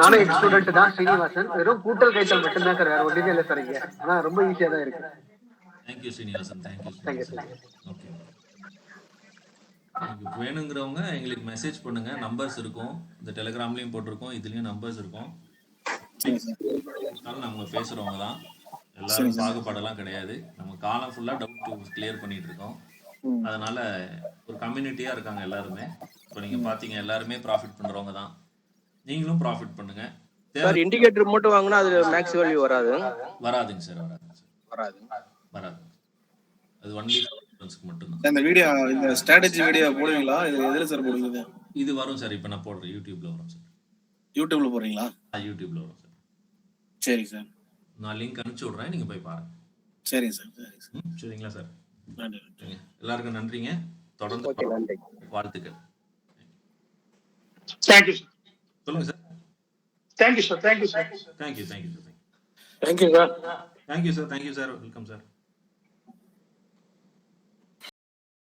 [SPEAKER 6] நானும் எக்ஸ் ஸ்டூடெண்ட் தான். ஸ்ரீனிவாசன். வெறும் கூட்டல் கைத்தல் மட்டும் தான் சார். வேற ஒண்ணுமே இல்லை சார் இங்க. ஆனா ரொம்ப ஈஸியா தான் இருக்கு.
[SPEAKER 1] தேங்க்யூ ஸ்ரீனிவாசன். ஓகே. வேணுங்கிறவங்க எங்களுக்கு மெசேஜ் பண்ணுங்க. நம்பர்ஸ் இருக்கும். இந்த டெலிகிராம்லயும் போட்டிருக்கோம். இதுலயும் நம்பர்ஸ் இருக்கும். நம்ம பேசுறவங்க தான். எல்லாரும் பாகுபாடெல்லாம் கிடையாது. நம்ம காலம் ஃபுல்லா டவுட் கிளியர் பண்ணிட்டு இருக்கோம். அதனால ஒரு கம்யூனிட்டியா இருக்காங்க எல்லாருமே. இப்போ நீங்க பாத்தீங்க எல்லாருமே ப்ராஃபிட் பண்றவங்க தான். நீங்களும் ப்ராஃபிட் பண்ணுங்க.
[SPEAKER 4] சார் இண்டிகேட்டர் மட்டும் வாங்கினா அது மேக்ஸ் வேல்யூ வராது.
[SPEAKER 1] வராதுங்க சார், வராதுங்க சார்,
[SPEAKER 4] வராது.
[SPEAKER 1] வராது. அது ஒன்லி மட்டும் தான்.
[SPEAKER 5] இந்த வீடியோ, இந்த ஸ்ட்ராட்டஜி வீடியோ போடுவீங்களா? இது எதுல சார் போடுவீங்க?
[SPEAKER 1] இது வரும் சார், இப்போ நான் போடுறேன் யூடியூப்ல வரும் சார்.
[SPEAKER 5] யூடியூப்ல போடுறீங்களா?
[SPEAKER 1] யூடியூப்ல வரும் சார்.
[SPEAKER 5] சரி சார்,
[SPEAKER 1] நான் லிங்க் அனுப்பிச்சு விடுறேன், நீங்க போய் பாருங்க.
[SPEAKER 5] சரிங்க சார், சரி சார்.
[SPEAKER 1] சரிங்களா சார்?
[SPEAKER 5] நன்றி.
[SPEAKER 1] சரிங்க. எல்லாருக்கும் நன்றிங்க. தொடர்ந்து
[SPEAKER 4] ஓகே, நன்றி.
[SPEAKER 1] வாழ்த்துக்கள்.
[SPEAKER 2] Thank you sir.
[SPEAKER 1] சொல்லுங்க sir.
[SPEAKER 2] Thank you sir. Thank you sir.
[SPEAKER 1] Thank you, thank you sir.
[SPEAKER 2] Thank you sir.
[SPEAKER 1] Thank you sir, thank you sir. Welcome sir.